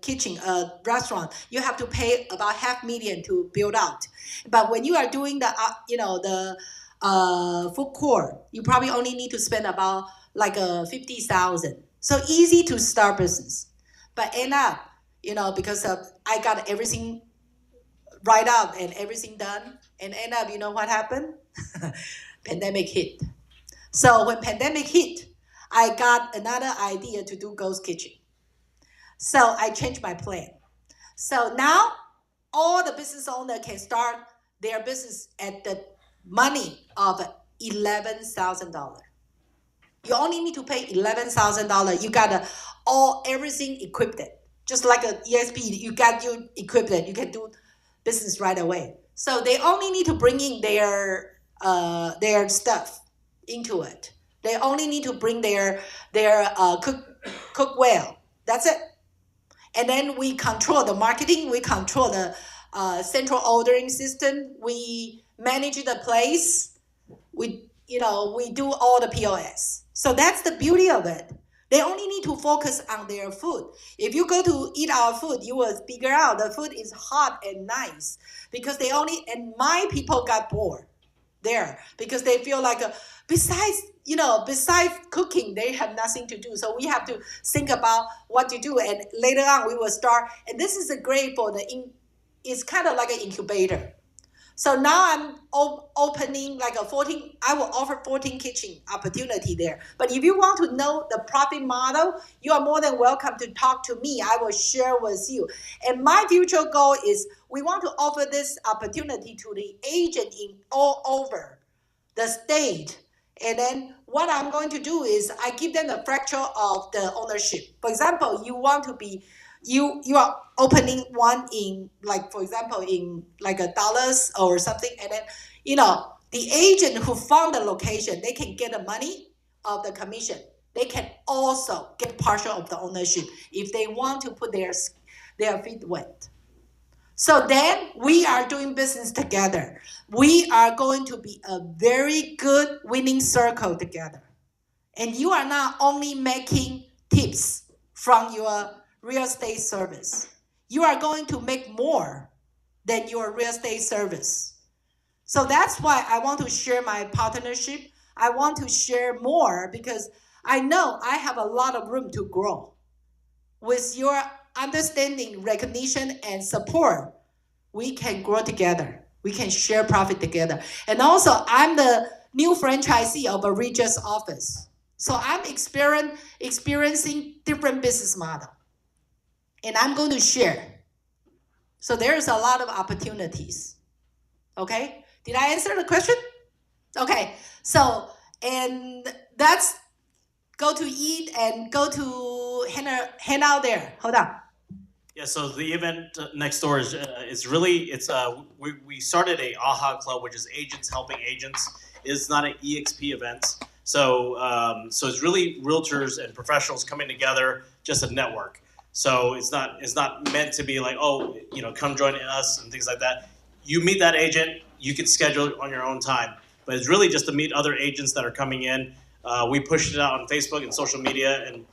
kitchen, a restaurant, you have to pay about $500,000 to build out. But when you are doing the food court, you probably only need to spend about like $50,000. So easy to start business. But end up, because I got everything right up and everything done, and end up, you know what happened? Pandemic hit. So when pandemic hit, I got another idea to do Ghost Kitchen. So I changed my plan. So now all the business owners can start their business at the money of $11,000. You only need to pay $11,000. You got everything equipped. Just like an EXP, you got you equipped. You can do business right away. So they only need to bring in their stuff into it. They only need to bring their cookware. That's it. And then we control the marketing. We control the central ordering system. We manage the place. We do all the POS. So that's the beauty of it. They only need to focus on their food. If you go to eat our food, you will figure out the food is hot and nice because and my people got bored there because they feel like besides cooking, they have nothing to do. So we have to think about what to do. And later on, we will start. And this is great for it's kind of like an incubator. So now I'm opening like I will offer 14 kitchen opportunity there. But if you want to know the profit model, you are more than welcome to talk to me. I will share with you. And my future goal is we want to offer this opportunity to the agent in all over the state. And then what I'm going to do is I give them a fracture of the ownership. For example, you want to be, you are opening one in for example, in like $1 or something. And then, the agent who found the location, they can get the money of the commission. They can also get partial of the ownership if they want to put their feet wet. So then we are doing business together. We are going to be a very good winning circle together. And you are not only making tips from your real estate service. You are going to make more than your real estate service. So that's why I want to share my partnership. I want to share more because I know I have a lot of room to grow. With your understanding, recognition, and support, we can grow together. We can share profit together. And also, I'm the new franchisee of a Regus office. So I'm experiencing different business model. And I'm going to share. So there's a lot of opportunities. Okay? Did I answer the question? Okay. So, and that's go to eat and go to hang out there. Hold on. Yeah, so the event next door is really, we started a AHA Club, which is agents helping agents. It's not an EXP event. So it's really realtors and professionals coming together, just a network. So it's not meant to be like, oh, come join us and things like that. You meet that agent, you can schedule it on your own time. But it's really just to meet other agents that are coming in. We pushed it out on Facebook and social media and,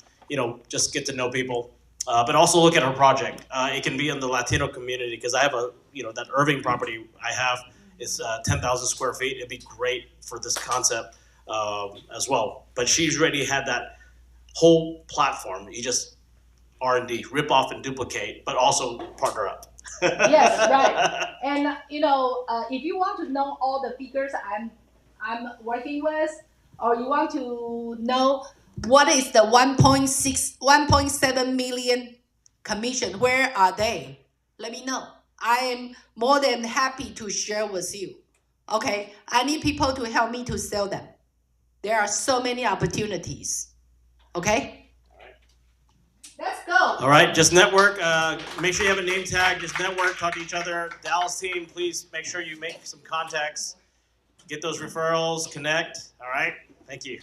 just get to know people. But also look at our project. It can be in the Latino community because I have that Irving property I have is 10,000 square feet. It'd be great for this concept as well. But she's already had that whole platform. You just R&D, rip off and duplicate, but also partner up. Yes, right. And if you want to know all the figures I'm working with, or you want to know what is the 1.7 million commission, where are they? Let me know. I am more than happy to share with you. Okay, I need people to help me to sell them. There are so many opportunities. Okay? Let's go. All right, just network. Make sure you have a name tag. Just network, talk to each other. Dallas team, please make sure you make some contacts. Get those referrals, connect. All right, thank you.